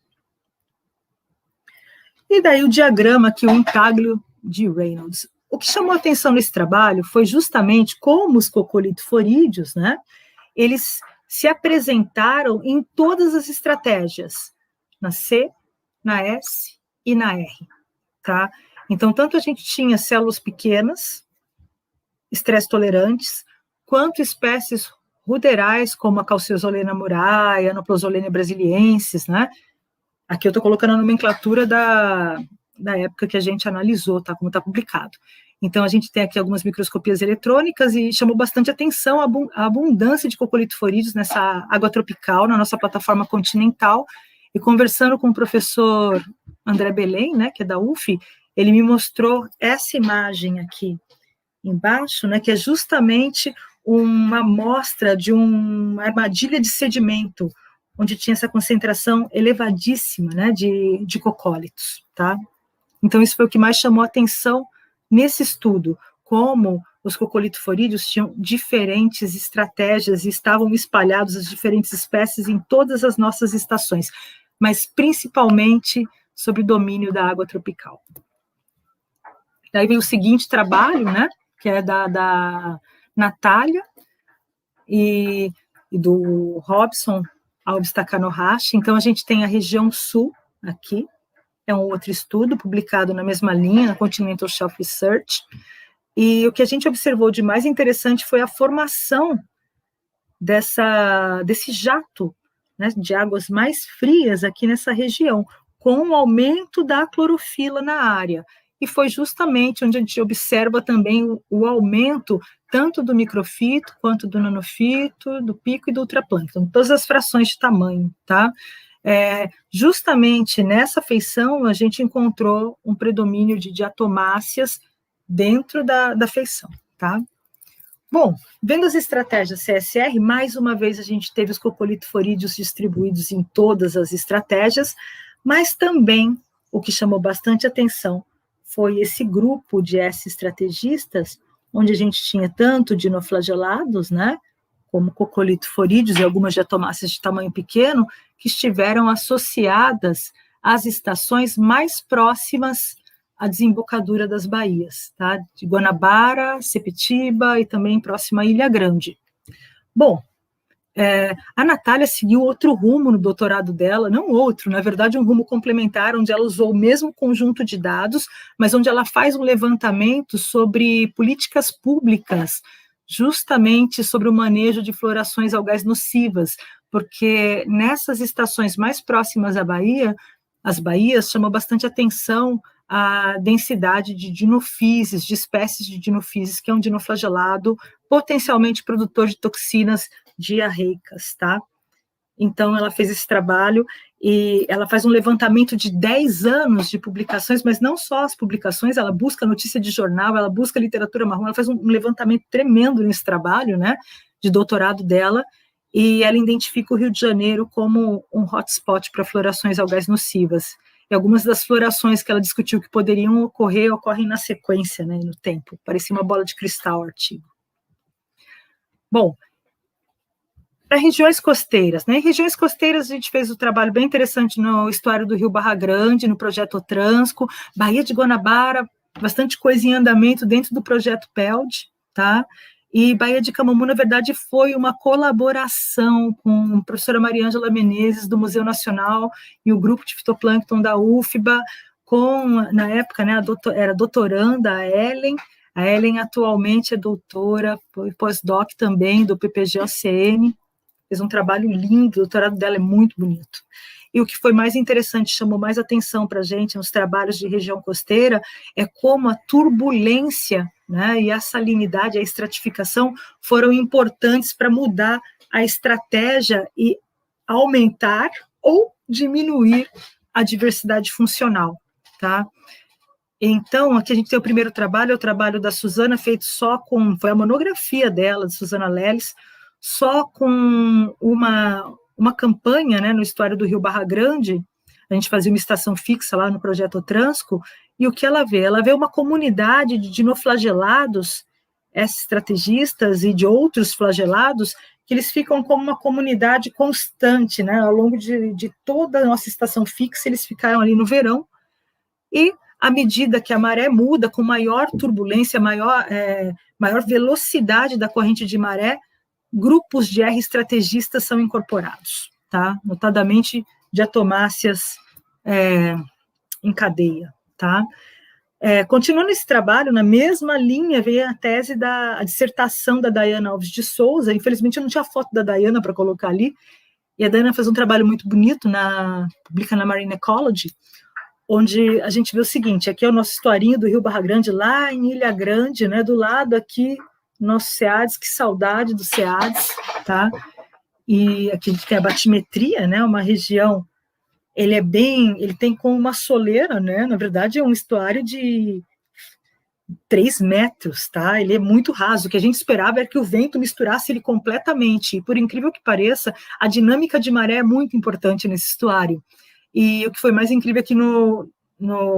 E daí o diagrama aqui, o intaglio de Reynolds. O que chamou a atenção nesse trabalho foi justamente como os coccolitoforídeos, né, eles se apresentaram em todas as estratégias, na C, na S e na R, tá? Então, tanto a gente tinha células pequenas, estresse tolerantes, quanto espécies ruderais, como a Calceosolena murai, a Anoplosolena brasiliensis, né? Aqui eu estou colocando a nomenclatura da época que a gente analisou, tá? Como está publicado. Então, a gente tem aqui algumas microscopias eletrônicas e chamou bastante atenção a abundância de coccolitoforídeos nessa água tropical, na nossa plataforma continental. E conversando com o professor André Belém, né, que é da UF, ele me mostrou essa imagem aqui embaixo, né, que é justamente uma amostra de uma armadilha de sedimento, onde tinha essa concentração elevadíssima, né, de cocólitos, tá? Então, isso foi o que mais chamou a atenção nesse estudo, como os coccolitoforídeos tinham diferentes estratégias e estavam espalhados as diferentes espécies em todas as nossas estações, mas principalmente sobre o domínio da água tropical. Daí vem o seguinte trabalho, né, que é da Natália e do Robson Alves Takanohashi. Então, a gente tem a região sul aqui, é um outro estudo publicado na mesma linha, na Continental Shelf Research, e o que a gente observou de mais interessante foi a formação desse jato, né, de águas mais frias aqui nessa região, com o aumento da clorofila na área, e foi justamente onde a gente observa também o aumento tanto do microfito, quanto do nanofito, do pico e do ultraplâncton, todas as frações de tamanho, tá? Justamente nessa feição, a gente encontrou um predomínio de diatomáceas dentro da feição, tá? Bom, vendo as estratégias CSR, mais uma vez a gente teve os coccolitoforídeos distribuídos em todas as estratégias, mas também o que chamou bastante atenção foi esse grupo de S-estrategistas, onde a gente tinha tanto dinoflagelados, né, como coccolitoforídeos e algumas diatomáceas de tamanho pequeno, que estiveram associadas às estações mais próximas à desembocadura das baías, tá? De Guanabara, Sepetiba e também próxima à Ilha Grande. Bom, a Natália seguiu outro rumo no doutorado dela, não outro, na verdade um rumo complementar, onde ela usou o mesmo conjunto de dados, mas onde ela faz um levantamento sobre políticas públicas, justamente sobre o manejo de florações algais nocivas, porque nessas estações mais próximas à Bahia, as baías chamam bastante atenção a densidade de dinofíses, de espécies de dinofíses, que é um dinoflagelado potencialmente produtor de toxinas diarreicas, tá? Então, ela fez esse trabalho e ela faz um levantamento de 10 anos de publicações, mas não só as publicações, ela busca notícia de jornal, ela busca literatura marrom, ela faz um levantamento tremendo nesse trabalho, né, de doutorado dela, e ela identifica o Rio de Janeiro como um hotspot para florações algais nocivas. e algumas das florações que ela discutiu que poderiam ocorrer, ocorrem na sequência, né, no tempo. Parecia uma bola de cristal o artigo. Bom, para regiões costeiras, né? Em regiões costeiras a gente fez um trabalho bem interessante no estuário do Rio Barra Grande, no projeto Transco, Baía de Guanabara, bastante coisa em andamento dentro do projeto PELD, tá? E Baía de Camamu, na verdade, foi uma colaboração com a professora Mariângela Menezes, do Museu Nacional, e o grupo de fitoplâncton da UFBA, com, na época, né, era doutoranda, a Ellen atualmente é doutora, pós-doc também, do PPG-OCN, fez um trabalho lindo, o doutorado dela é muito bonito. E o que foi mais interessante, chamou mais atenção para a gente nos trabalhos de região costeira, é como a turbulência, né, e a salinidade, a estratificação, foram importantes para mudar a estratégia e aumentar ou diminuir a diversidade funcional, tá? Então, aqui a gente tem o primeiro trabalho, é o trabalho da Suzana, feito só com, foi a monografia dela, de Suzana Leles, só com uma campanha, né, no estuário do Rio Barra Grande. A gente fazia uma estação fixa lá no projeto Transco, e o que ela vê? Ela vê uma comunidade de dinoflagelados, estrategistas e de outros flagelados, que eles ficam como uma comunidade constante, né, ao longo de toda a nossa estação fixa, eles ficaram ali no verão, e à medida que a maré muda, com maior turbulência, maior velocidade da corrente de maré, grupos de R estrategistas são incorporados, tá? Notadamente diatomáceas em cadeia, tá? Continuando esse trabalho, na mesma linha veio a dissertação da Dayana Alves de Souza. Infelizmente eu não tinha foto da Dayana para colocar ali, e a Dayana fez um trabalho muito bonito, publica na Marine Ecology, onde a gente vê o seguinte, aqui é o nosso estuarinho do Rio Barra Grande, lá em Ilha Grande, né, do lado aqui, nosso SEADS, que saudade do SEADS, tá? E aqui a gente tem a batimetria, né, uma região, ele tem como uma soleira, né, na verdade é um estuário de 3 metros, tá? Ele é muito raso, o que a gente esperava era que o vento misturasse ele completamente, e por incrível que pareça, a dinâmica de maré é muito importante nesse estuário. E o que foi mais incrível é que no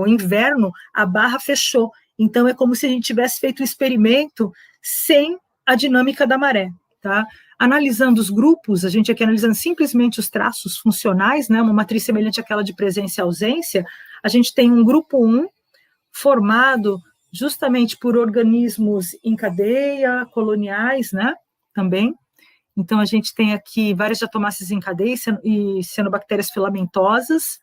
inverno a barra fechou. Então é como se a gente tivesse feito um experimento sem a dinâmica da maré, tá? Analisando os grupos, a gente aqui analisando simplesmente os traços funcionais, né, uma matriz semelhante àquela de presença e ausência, a gente tem um grupo 1 formado justamente por organismos em cadeia, coloniais, né, também. Então, a gente tem aqui várias diatomáceas em cadeia e cianobactérias filamentosas.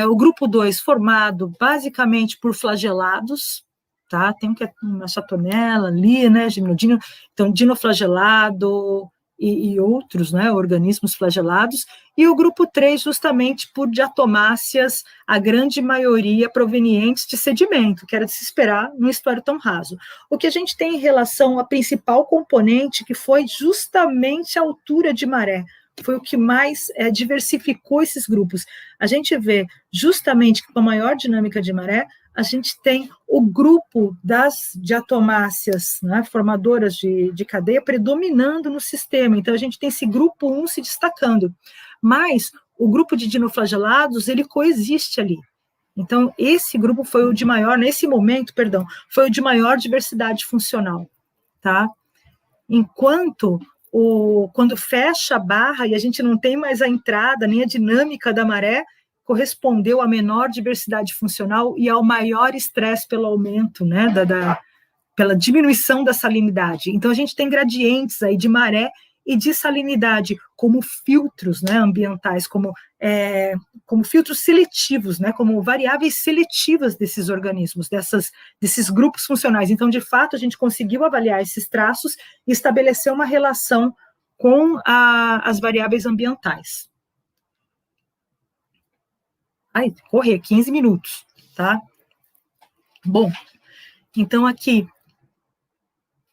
O grupo 2, formado basicamente por flagelados, tá? Tem uma chatonela ali, né, gimnodino, então dinoflagelado e outros, né, organismos flagelados. E o grupo 3, justamente por diatomáceas, a grande maioria provenientes de sedimento, que era de se esperar num estuário tão raso. O que a gente tem em relação à principal componente, que foi justamente a altura de maré, foi o que mais diversificou esses grupos. A gente vê justamente que com a maior dinâmica de maré, a gente tem o grupo das diatomáceas, né, formadoras de cadeia, predominando no sistema. Então, a gente tem esse grupo 1 se destacando. Mas o grupo de dinoflagelados, ele coexiste ali. Então, esse grupo foi o de maior, nesse momento, foi o de maior diversidade funcional, tá? Enquanto quando fecha a barra e a gente não tem mais a entrada, nem a dinâmica da maré, correspondeu à menor diversidade funcional e ao maior estresse pelo aumento, né, pela diminuição da salinidade. Então, a gente tem gradientes aí de maré e de salinidade como filtros, né, ambientais, como filtros seletivos, né, como variáveis seletivas desses organismos, desses grupos funcionais. Então, de fato, a gente conseguiu avaliar esses traços e estabelecer uma relação com as variáveis ambientais. Correr, 15 minutos, tá? Bom, então aqui,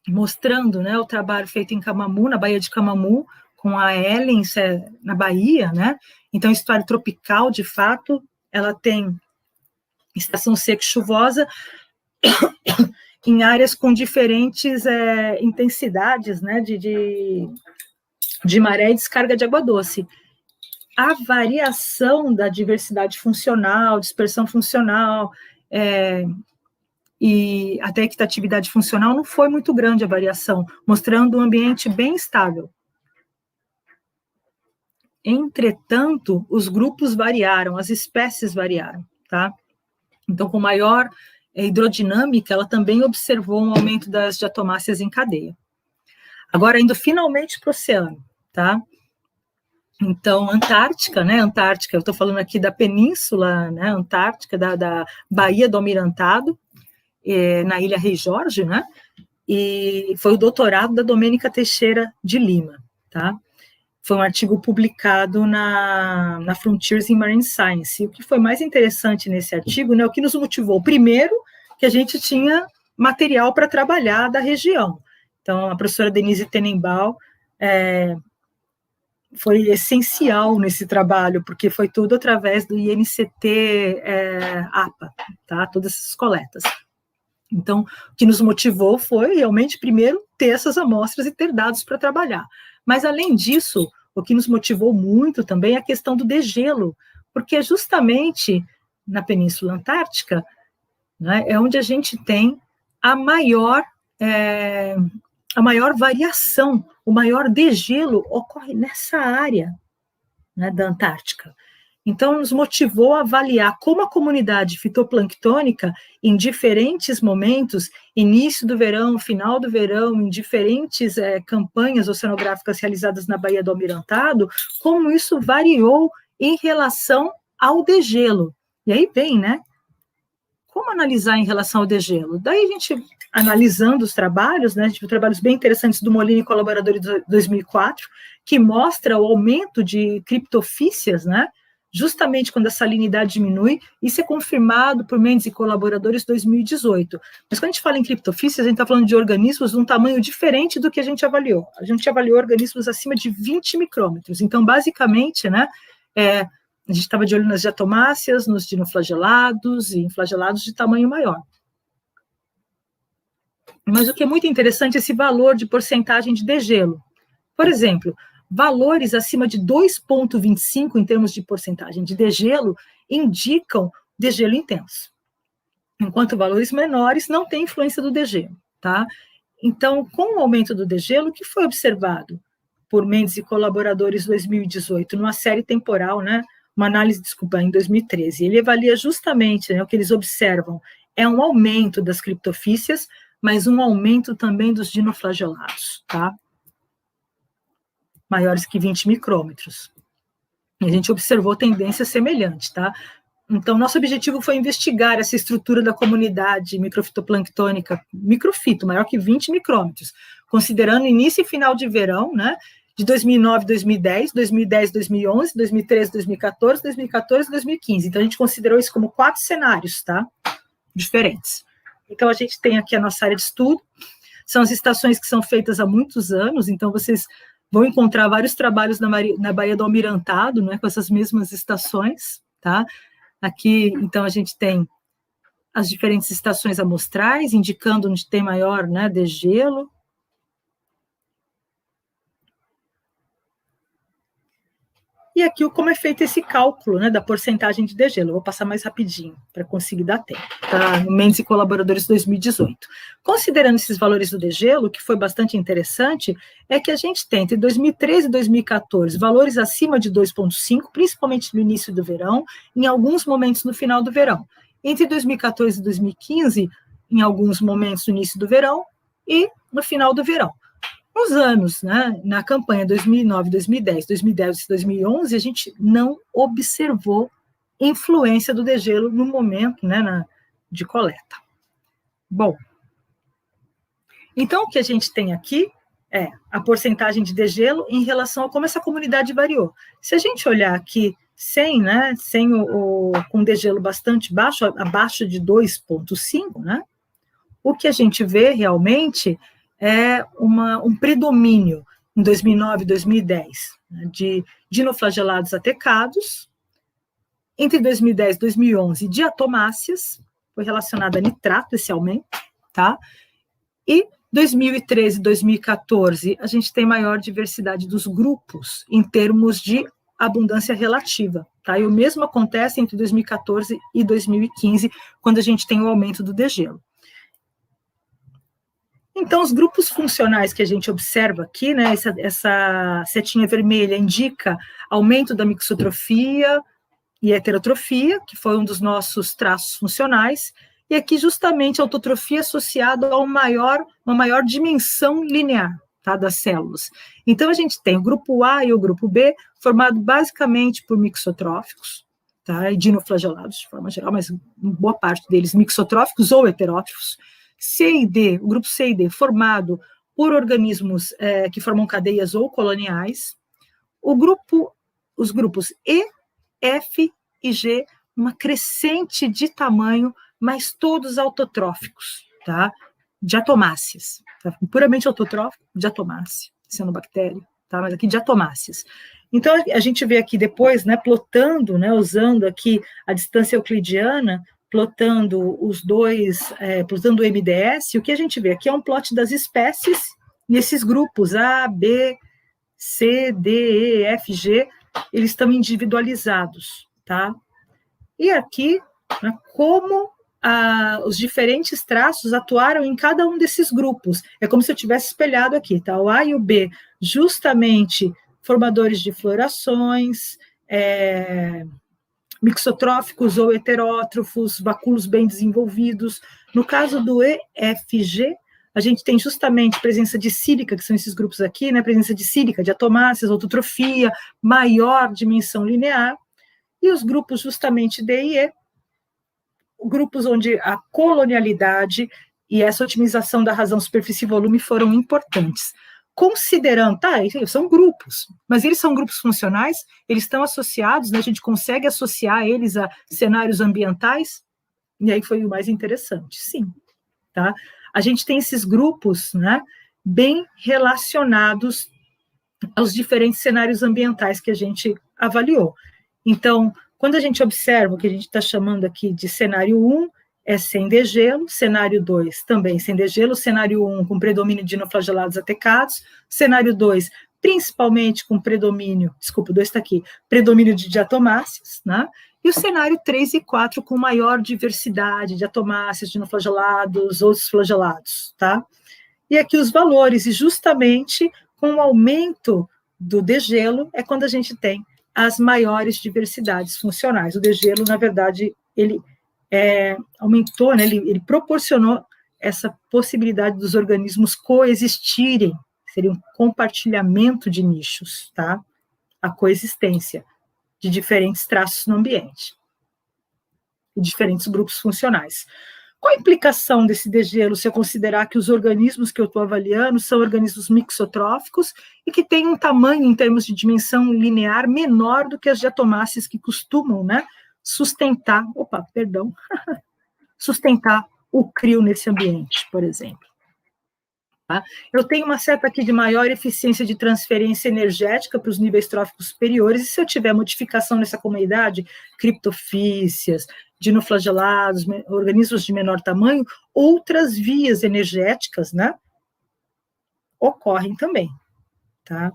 mostrando, né, o trabalho feito em Camamu, na Baía de Camamu, com a Ellen, na Bahia, né? Então, estuário tropical, de fato, ela tem estação seca e chuvosa em áreas com diferentes intensidades, né, de maré e descarga de água doce. a variação da diversidade funcional, dispersão funcional, e até equitatividade funcional, não foi muito grande a variação, mostrando um ambiente bem estável. Entretanto, os grupos variaram, as espécies variaram, tá? Então, com maior hidrodinâmica, ela também observou um aumento das diatomáceas em cadeia. Agora, indo finalmente para o oceano, tá? Então, Antártica, né? Antártica, eu estou falando aqui da península, né? Antártica, da Baía do Almirantado, na Ilha Rei Jorge, né? E foi o doutorado da Domênica Teixeira de Lima, tá? Foi um artigo publicado na Frontiers in Marine Science. E o que foi mais interessante nesse artigo, né, o que nos motivou? Primeiro, que a gente tinha material para trabalhar da região. Então, a professora Denise Tenenbaum foi essencial nesse trabalho, porque foi tudo através do INCT APA, tá? Todas essas coletas. Então, o que nos motivou foi realmente, primeiro, ter essas amostras e ter dados para trabalhar. Mas, além disso, o que nos motivou muito também é a questão do degelo, porque justamente na Península Antártica, né, é onde a gente tem a maior variação, o maior degelo ocorre nessa área, né, da Antártica. Então, nos motivou a avaliar como a comunidade fitoplanctônica, em diferentes momentos, início do verão, final do verão, em diferentes campanhas oceanográficas realizadas na Baía do Almirantado, como isso variou em relação ao degelo. E aí vem, né? Como analisar em relação ao degelo? Daí a gente, analisando os trabalhos, né, a gente viu trabalhos bem interessantes do Molina e colaboradores de 2004, que mostra o aumento de criptofícias, né, justamente quando a salinidade diminui. Isso é confirmado por Mendes e colaboradores em 2018. Mas quando a gente fala em criptofícias, a gente está falando de organismos de um tamanho diferente do que a gente avaliou. A gente avaliou organismos acima de 20 micrômetros. Então, basicamente, né, a gente estava de olho nas diatomáceas, nos dinoflagelados e em flagelados de tamanho maior. Mas o que é muito interessante é esse valor de porcentagem de degelo. Por exemplo, valores acima de 2,25 em termos de porcentagem de degelo indicam degelo intenso, enquanto valores menores não têm influência do degelo, tá? Então, com o aumento do degelo, o que foi observado por Mendes e colaboradores em 2018, numa série temporal, né? Uma análise, em 2013, ele avalia justamente, né, o que eles observam é um aumento das criptofícias, mas um aumento também dos dinoflagelados, tá? Maiores que 20 micrômetros. E a gente observou tendência semelhante, tá? Então, nosso objetivo foi investigar essa estrutura da comunidade microfitoplanctônica, microfito, maior que 20 micrômetros, considerando início e final de verão, né? De 2009, 2010, 2010, 2011, 2013, 2014, 2014 e 2015. Então, a gente considerou isso como 4 cenários, tá? Diferentes. Então, a gente tem aqui a nossa área de estudo, são as estações que são feitas há muitos anos, então vocês vão encontrar vários trabalhos na Baía do Almirantado, né, com essas mesmas estações, tá? Aqui, então, a gente tem as diferentes estações amostrais, indicando onde tem maior, né, degelo. E aqui como é feito esse cálculo, né, da porcentagem de degelo. Eu vou passar mais rapidinho para conseguir dar tempo. Tá? No Mendes e colaboradores 2018. Considerando esses valores do degelo, o que foi bastante interessante é que a gente tem, entre 2013 e 2014, valores acima de 2,5, principalmente no início do verão, em alguns momentos no final do verão. Entre 2014 e 2015, em alguns momentos no início do verão e no final do verão. Nos anos, né, na campanha 2009, 2010, 2010 e 2011, a gente não observou influência do degelo no momento, né, de coleta. Bom, então o que a gente tem aqui é a porcentagem de degelo em relação a como essa comunidade variou. Se a gente olhar aqui sem com degelo bastante baixo, abaixo de 2,5, né, o que a gente vê realmente é um predomínio em 2009 e 2010, né, de dinoflagelados atecados. Entre 2010 e 2011, diatomáceas, foi relacionado a nitrato esse aumento, tá? E 2013 e 2014, a gente tem maior diversidade dos grupos em termos de abundância relativa, tá? E o mesmo acontece entre 2014 e 2015, quando a gente tem o aumento do degelo. Então, os grupos funcionais que a gente observa aqui, né, essa setinha vermelha indica aumento da mixotrofia e heterotrofia, que foi um dos nossos traços funcionais, e aqui justamente a autotrofia associada a uma maior dimensão linear, tá, das células. Então, a gente tem o grupo A e o grupo B, formado basicamente por mixotróficos, tá, e dinoflagelados, de forma geral, mas boa parte deles mixotróficos ou heterótrofos. C e D, o grupo C e D, formado por organismos que formam cadeias ou coloniais. Os grupos E, F e G, uma crescente de tamanho, mas todos autotróficos, tá? Diatomáceas, tá? Puramente autotrófico, diatomácea, cianobactéria, tá? Mas aqui diatomáceas. Então, a gente vê aqui depois, né, plotando, né, usando aqui a distância euclidiana, plotando os dois, plotando o MDS, o que a gente vê aqui é um plot das espécies, e esses grupos A, B, C, D, E, F, G, eles estão individualizados, tá? E aqui, né, como os diferentes traços atuaram em cada um desses grupos. É como se eu tivesse espelhado aqui, tá? O A e o B, justamente formadores de florações, mixotróficos ou heterótrofos, vacúolos bem desenvolvidos. No caso do EFG, a gente tem justamente presença de sílica, que são esses grupos aqui, né? Presença de sílica, de atomáceas, autotrofia, maior dimensão linear, e os grupos justamente D e E, grupos onde a colonialidade e essa otimização da razão superfície e volume foram importantes. Considerando, tá, são grupos, mas eles são grupos funcionais, eles estão associados, né, a gente consegue associar eles a cenários ambientais, e aí foi o mais interessante, sim, tá? A gente tem esses grupos, né, bem relacionados aos diferentes cenários ambientais que a gente avaliou. Então, quando a gente observa o que a gente está chamando aqui de cenário 1, é sem degelo, cenário 2 também sem degelo, cenário 1 com predomínio de dinoflagelados atecados, cenário 2 principalmente com predomínio, desculpa, o 2 está aqui, predomínio de diatomáceas, né? E o cenário 3 e 4 com maior diversidade de diatomáceas, dinoflagelados, outros flagelados, tá? E aqui os valores, e justamente com o aumento do degelo é quando a gente tem as maiores diversidades funcionais. O degelo, na verdade, ele aumentou, né, ele proporcionou essa possibilidade dos organismos coexistirem, seria um compartilhamento de nichos, tá? A coexistência de diferentes traços no ambiente, e diferentes grupos funcionais. Qual a implicação desse degelo se eu considerar que os organismos que eu estou avaliando são organismos mixotróficos e que têm um tamanho, em termos de dimensão linear, menor do que as diatomáceas que costumam, né, sustentar o crio nesse ambiente, por exemplo. Tá? Eu tenho uma seta aqui de maior eficiência de transferência energética para os níveis tróficos superiores, e se eu tiver modificação nessa comunidade, criptofícias, dinoflagelados, organismos de menor tamanho, outras vias energéticas, né, ocorrem também, tá?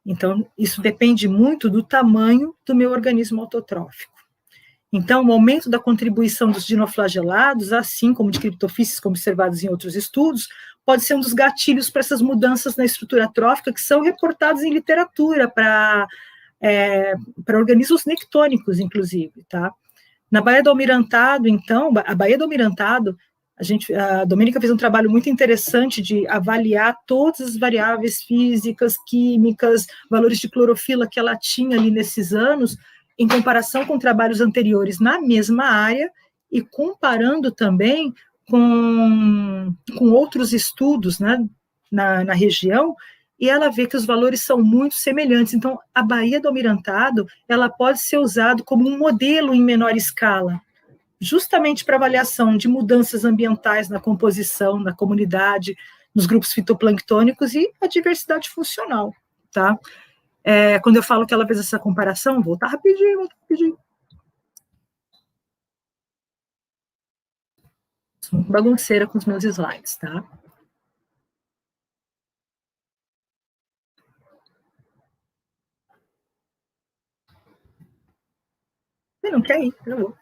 Então, isso depende muito do tamanho do meu organismo autotrófico. Então, o aumento da contribuição dos dinoflagelados, assim como de criptofícies, como observados em outros estudos, pode ser um dos gatilhos para essas mudanças na estrutura trófica que são reportadas em literatura para organismos nectônicos, inclusive, tá? Na Baía do Almirantado, então, a Baía do Almirantado, a Domênica fez um trabalho muito interessante de avaliar todas as variáveis físicas, químicas, valores de clorofila que ela tinha ali nesses anos, em comparação com trabalhos anteriores na mesma área, e comparando também com outros estudos, né, na região, e ela vê que os valores são muito semelhantes. Então, a Baía do Almirantado, ela pode ser usada como um modelo em menor escala, justamente para avaliação de mudanças ambientais na composição, na comunidade, nos grupos fitoplânctônicos e a diversidade funcional, tá? Quando eu vou que ela fez essa comparação, voltar rapidinho. Sou bagunceira com os meus slides, tá? não quer ir. Eu vou.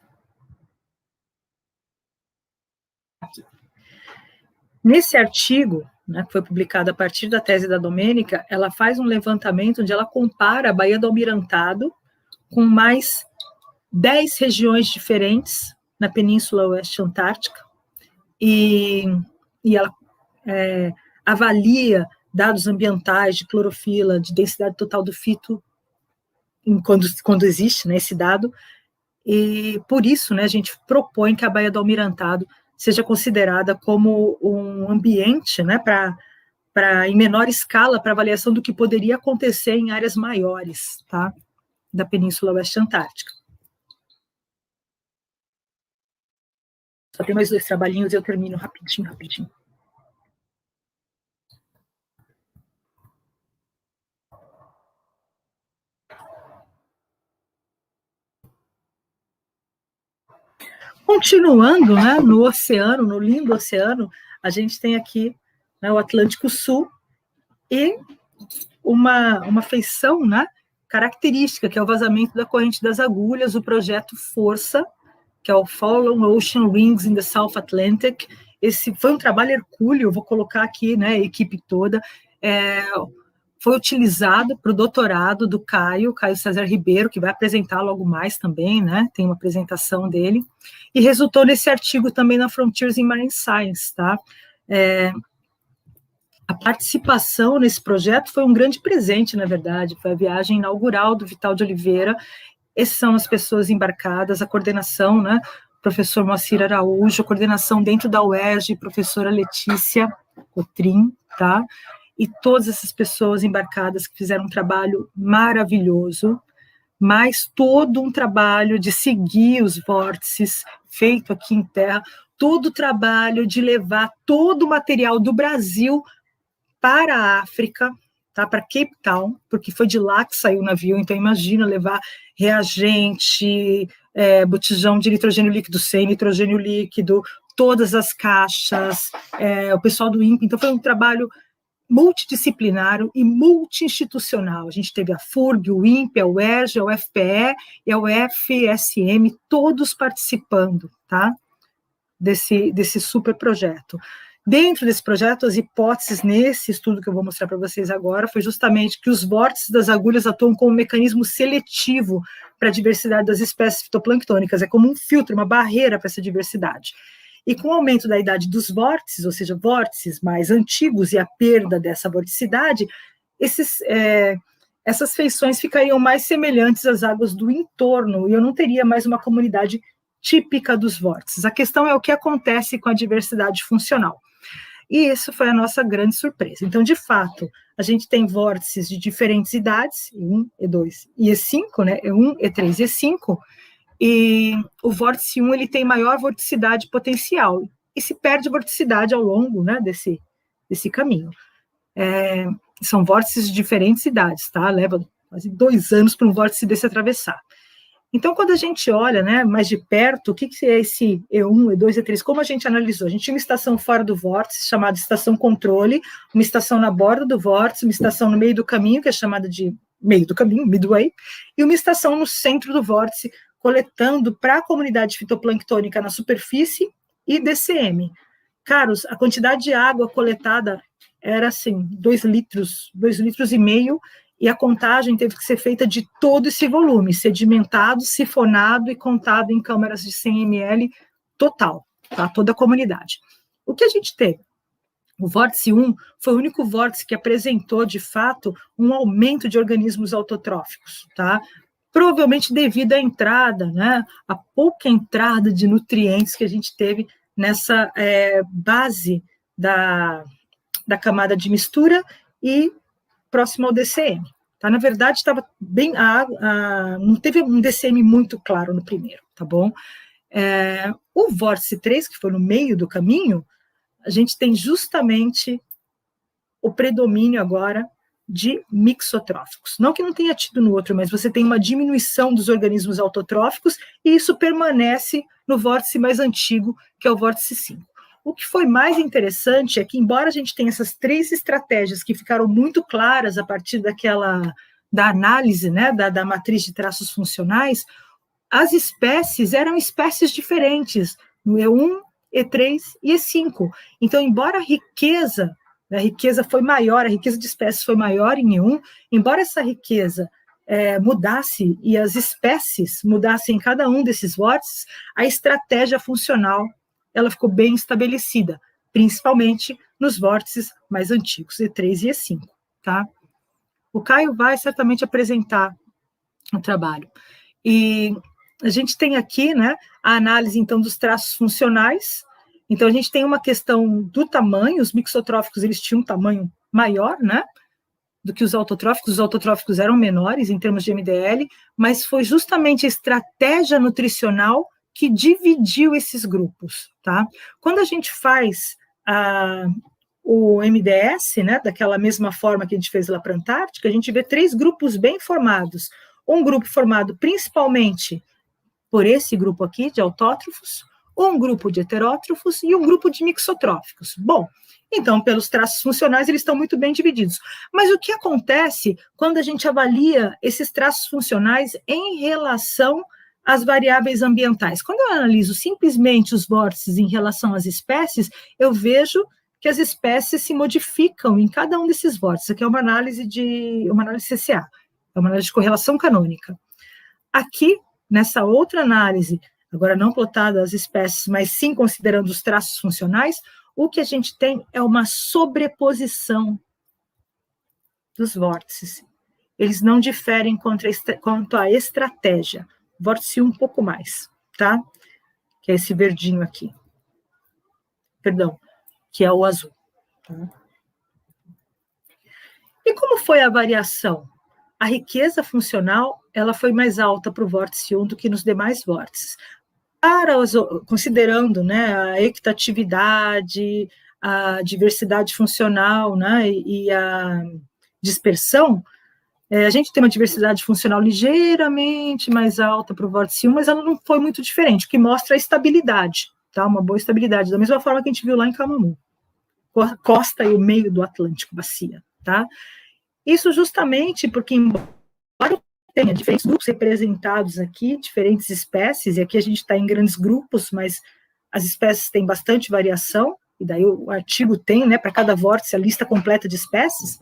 Aqui. Nesse artigo, né, que foi publicado a partir da tese da Domênica, ela faz um levantamento onde ela compara a Baía do Almirantado com mais 10 regiões diferentes na Península Oeste Antártica, e ela avalia dados ambientais, de clorofila, de densidade total do fito, quando existe, né, esse dado, e por isso, né, a gente propõe que a Baía do Almirantado seja considerada como um ambiente, né, em menor escala, para avaliação do que poderia acontecer em áreas maiores, tá, da Península Oeste Antártica. Só tem mais 2 trabalhinhos e eu termino rapidinho. Continuando, né, no oceano, no lindo oceano, a gente tem aqui, né, o Atlântico Sul e uma feição, né, característica, que é o vazamento da corrente das agulhas, o projeto Força, que é o Fallen Ocean Rings in the South Atlantic. Esse foi um trabalho hercúleo, eu vou colocar aqui, né, a equipe toda, foi utilizado para o doutorado do Caio César Ribeiro, que vai apresentar logo mais também, né, tem uma apresentação dele, e resultou nesse artigo também na Frontiers in Marine Science, tá? A participação nesse projeto foi um grande presente, na verdade, foi a viagem inaugural do Vital de Oliveira. Essas são as pessoas embarcadas, a coordenação, né, professor Moacir Araújo, a coordenação dentro da UERJ, professora Letícia Cotrim, tá? E todas essas pessoas embarcadas que fizeram um trabalho maravilhoso, mas todo um trabalho de seguir os vórtices feito aqui em terra, todo o trabalho de levar todo o material do Brasil para a África, tá, para Cape Town, porque foi de lá que saiu o navio, então imagina levar reagente, botijão de nitrogênio líquido sem nitrogênio líquido, todas as caixas, o pessoal do INPE, então foi um trabalho multidisciplinar e multi-institucional. A gente teve a FURG, o INPE, a UERJ, a UFPE e a UFSM, todos participando, tá, desse super projeto. Dentro desse projeto, as hipóteses nesse estudo que eu vou mostrar para vocês agora foi justamente que os vórtices das agulhas atuam como um mecanismo seletivo para a diversidade das espécies fitoplânctônicas, é como um filtro, uma barreira para essa diversidade. E com o aumento da idade dos vórtices, ou seja, vórtices mais antigos e a perda dessa vorticidade, essas feições ficariam mais semelhantes às águas do entorno, e eu não teria mais uma comunidade típica dos vórtices. A questão é o que acontece com a diversidade funcional. E isso foi a nossa grande surpresa. Então, de fato, a gente tem vórtices de diferentes idades, E1, E2 e E5, né? E1, E3 e E5, e o vórtice 1 ele tem maior vorticidade potencial, e se perde vorticidade ao longo, né, desse caminho. São vórtices de diferentes idades, tá? Leva quase 2 anos para um vórtice desse atravessar. Então, quando a gente olha, né, mais de perto, o que é esse E1, E2, E3? Como a gente analisou? A gente tinha uma estação fora do vórtice, chamada estação controle, uma estação na borda do vórtice, uma estação no meio do caminho, que é chamada de meio do caminho, midway, e uma estação no centro do vórtice, coletando para a comunidade fitoplânctônica na superfície e DCM. Caros, a quantidade de água coletada era, assim, 2 litros e meio, e a contagem teve que ser feita de todo esse volume, sedimentado, sifonado e contado em câmaras de 100 ml total, tá? Toda a comunidade. O que a gente teve? O vórtice 1 foi o único vórtice que apresentou, de fato, um aumento de organismos autotróficos, tá? Provavelmente devido à entrada, né, a pouca entrada de nutrientes que a gente teve nessa base da camada de mistura e próximo ao DCM. Tá? Na verdade, estava bem, não teve um DCM muito claro no primeiro, tá bom? O vórtice 3, que foi no meio do caminho, a gente tem justamente o predomínio agora de mixotróficos. Não que não tenha tido no outro, mas você tem uma diminuição dos organismos autotróficos e isso permanece no vórtice mais antigo, que é o vórtice 5. O que foi mais interessante é que, embora a gente tenha essas 3 estratégias que ficaram muito claras a partir da análise, né, da matriz de traços funcionais, as espécies eram espécies diferentes, no E1, E3 e E5. Então, embora a riqueza foi maior, a riqueza de espécies foi maior em E1, embora essa riqueza mudasse e as espécies mudassem em cada um desses vórtices, a estratégia funcional ela ficou bem estabelecida, principalmente nos vórtices mais antigos, E3 e E5. Tá? O Caio vai certamente apresentar o trabalho. E a gente tem aqui, né, a análise, então, dos traços funcionais. Então, a gente tem uma questão do tamanho, os mixotróficos, eles tinham um tamanho maior, né, do que os autotróficos eram menores em termos de MDL, mas foi justamente a estratégia nutricional que dividiu esses grupos, tá? Quando a gente faz o MDS, né, daquela mesma forma que a gente fez lá para a Antártica, a gente vê 3 grupos bem formados. Um grupo formado principalmente por esse grupo aqui de autótrofos, um grupo de heterótrofos e um grupo de mixotróficos. Bom, então, pelos traços funcionais, eles estão muito bem divididos. Mas o que acontece quando a gente avalia esses traços funcionais em relação às variáveis ambientais? Quando eu analiso simplesmente os vórtices em relação às espécies, eu vejo que as espécies se modificam em cada um desses vórtices. Aqui é uma análise CCA, é uma análise de correlação canônica. Aqui, nessa outra análise, agora não plotada as espécies, mas sim considerando os traços funcionais, o que a gente tem é uma sobreposição dos vórtices. Eles não diferem quanto à estratégia. Vórtice 1 um pouco mais, tá? Que é esse verdinho aqui. Perdão, que é o azul. Tá? E como foi a variação? A riqueza funcional ela foi mais alta para o vórtice 1 do que nos demais vórtices. Considerando, né, a equitatividade, a diversidade funcional, né, e a dispersão, a gente tem uma diversidade funcional ligeiramente mais alta para o vórtice 1, mas ela não foi muito diferente, o que mostra a estabilidade, tá? Uma boa estabilidade, da mesma forma que a gente viu lá em Camamu, costa e o meio do Atlântico, bacia, tá? Isso justamente porque, embora tenha diferentes grupos representados aqui, diferentes espécies, e aqui a gente está em grandes grupos, mas as espécies têm bastante variação, e daí o artigo tem, né, para cada vórtice, a lista completa de espécies,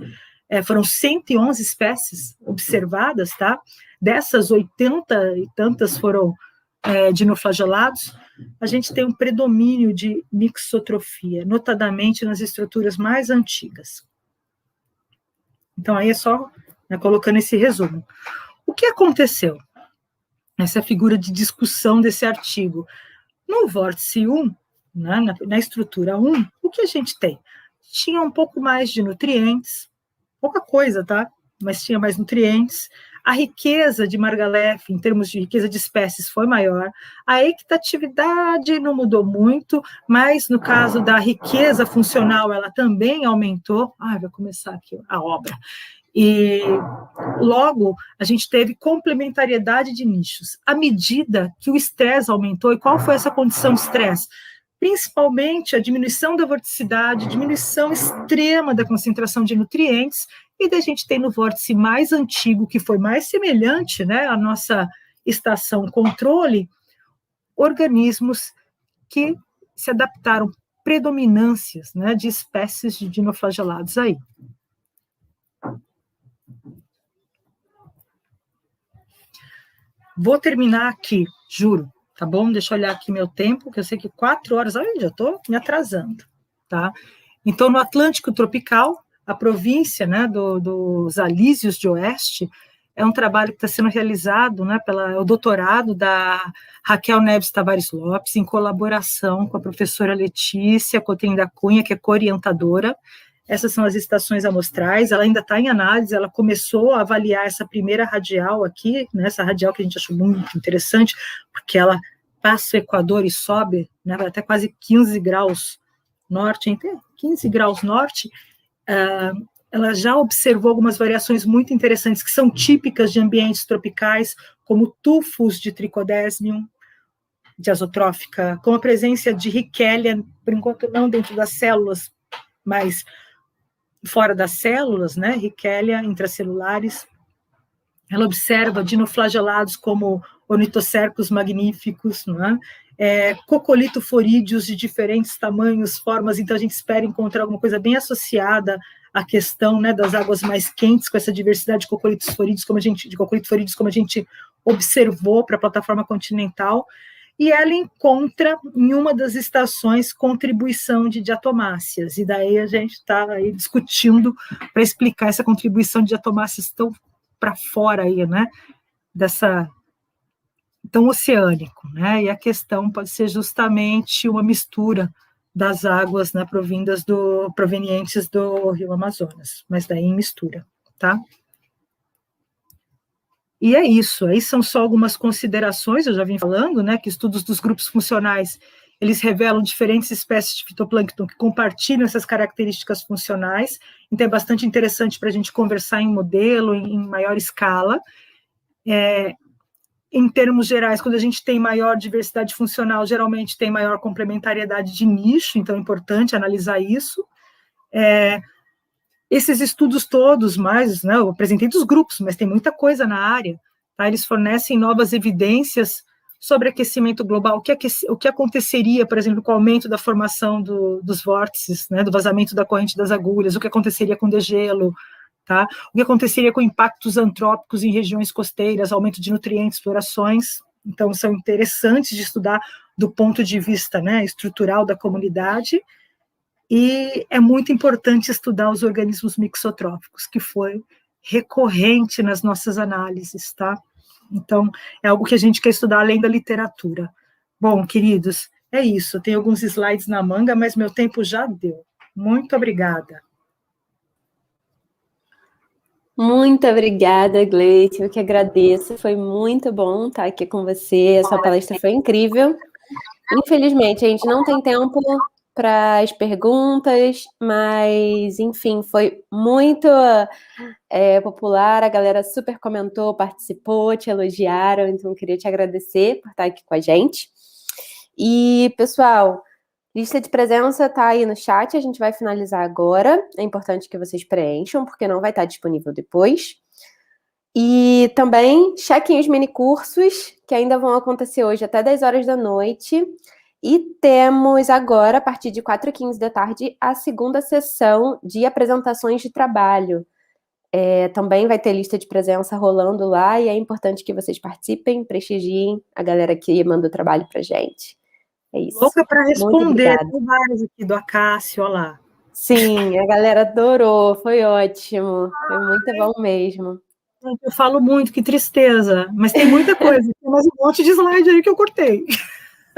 foram 111 espécies observadas, tá? Dessas, 80 e tantas foram dinoflagelados, a gente tem um predomínio de mixotrofia, notadamente nas estruturas mais antigas. Então, aí é só, né, colocando esse resumo. O que aconteceu? Essa é a figura de discussão desse artigo. No vórtice 1, né, na estrutura 1, o que a gente tem? Tinha um pouco mais de nutrientes, pouca coisa, tá? Mas tinha mais nutrientes. A riqueza de Margalef, em termos de riqueza de espécies, foi maior. A equitatividade não mudou muito, mas no caso da riqueza funcional, ela também aumentou. Vai começar aqui a obra. E logo a gente teve complementariedade de nichos. À medida que o estresse aumentou, e qual foi essa condição de estresse? Principalmente a diminuição da vorticidade, diminuição extrema da concentração de nutrientes, e daí a gente tem no vórtice mais antigo, que foi mais semelhante, né, à nossa estação controle, organismos que se adaptaram, predominâncias, né, de espécies de dinoflagelados aí. Vou terminar aqui, juro, tá bom? Deixa eu olhar aqui meu tempo, que eu sei que 4 horas, já estou me atrasando, tá? Então, no Atlântico Tropical, a província, né, dos Alísios de Oeste, é um trabalho que está sendo realizado, né, o doutorado da Raquel Neves Tavares Lopes, em colaboração com a professora Letícia Cotrim da Cunha, que é co-orientadora. Essas são as estações amostrais, ela ainda está em análise, ela começou a avaliar essa primeira radial aqui, né, essa radial que a gente achou muito interessante, porque ela passa o Equador e sobe, né, vai até quase 15 graus norte, 15 graus norte, ela já observou algumas variações muito interessantes, que são típicas de ambientes tropicais, como tufos de Trichodesmium, de azotrófica, com a presença de Rickelia, por enquanto não dentro das células, mas fora das células, né, Rickelia intracelulares. Ela observa dinoflagelados como ornitocercos magníficos, não é? Coccolithoforídeos de diferentes tamanhos, formas, então a gente espera encontrar alguma coisa bem associada à questão, né, das águas mais quentes, com essa diversidade de coccolithoforídeos, como a gente observou para a plataforma continental, e ela encontra em uma das estações contribuição de diatomáceas, e daí a gente está aí discutindo para explicar essa contribuição de diatomáceas tão para fora aí, né, tão oceânico, né, e a questão pode ser justamente uma mistura das águas, né, provenientes do Rio Amazonas, mas daí em mistura, tá? E é isso, aí são só algumas considerações, eu já vim falando, né, que estudos dos grupos funcionais, eles revelam diferentes espécies de fitoplâncton que compartilham essas características funcionais, então é bastante interessante para a gente conversar em modelo, em maior escala. Em termos gerais, quando a gente tem maior diversidade funcional, geralmente tem maior complementariedade de nicho, então é importante analisar isso. Esses estudos todos, mais, né, eu apresentei dos grupos, mas tem muita coisa na área, tá? Eles fornecem novas evidências sobre aquecimento global, o que aconteceria, por exemplo, com o aumento da formação dos vórtices, né, do vazamento da corrente das agulhas, o que aconteceria com degelo, tá? O que aconteceria com impactos antrópicos em regiões costeiras, aumento de nutrientes, explorações, então são interessantes de estudar do ponto de vista, né, estrutural da comunidade. E é muito importante estudar os organismos mixotróficos, que foi recorrente nas nossas análises, tá? Então, é algo que a gente quer estudar além da literatura. Bom, queridos, é isso. Tem alguns slides na manga, mas meu tempo já deu. Muito obrigada. Muito obrigada, Gleice. Eu que agradeço. Foi muito bom estar aqui com você. A sua palestra foi incrível. Infelizmente, a gente não tem tempo para as perguntas, mas, enfim, foi muito popular, a galera super comentou, participou, te elogiaram, então queria te agradecer por estar aqui com a gente. E, pessoal, lista de presença está aí no chat, a gente vai finalizar agora, é importante que vocês preencham, porque não vai estar disponível depois. E também chequem os minicursos, que ainda vão acontecer hoje até 10 horas da noite. E temos agora, a partir de 4h15 da tarde, a segunda sessão de apresentações de trabalho. Também vai ter lista de presença rolando lá, e é importante que vocês participem, prestigiem a galera que manda o trabalho pra gente. É isso. Louca para responder, tem vários aqui do Acácio, olha lá. Sim, a galera adorou, foi ótimo, foi muito bom mesmo. Eu falo muito, que tristeza, mas tem muita coisa, tem mais um monte de slide aí que eu cortei.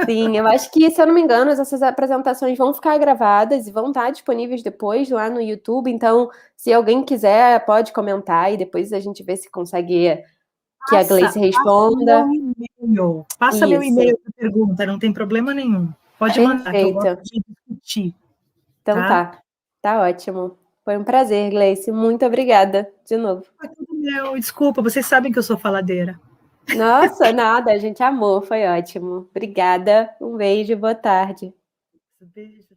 Sim, eu acho que, se eu não me engano, essas apresentações vão ficar gravadas e vão estar disponíveis depois lá no YouTube, então, se alguém quiser, pode comentar e depois a gente vê se consegue que a Gleice responda. Passa meu e-mail para pergunta, não tem problema nenhum. Pode mandar, que eu gosto de discutir. Então tá ótimo. Foi um prazer, Gleice, muito obrigada de novo. Desculpa, vocês sabem que eu sou faladeira. Nossa, nada, a gente amou, foi ótimo. Obrigada, um beijo, boa tarde. Beijo.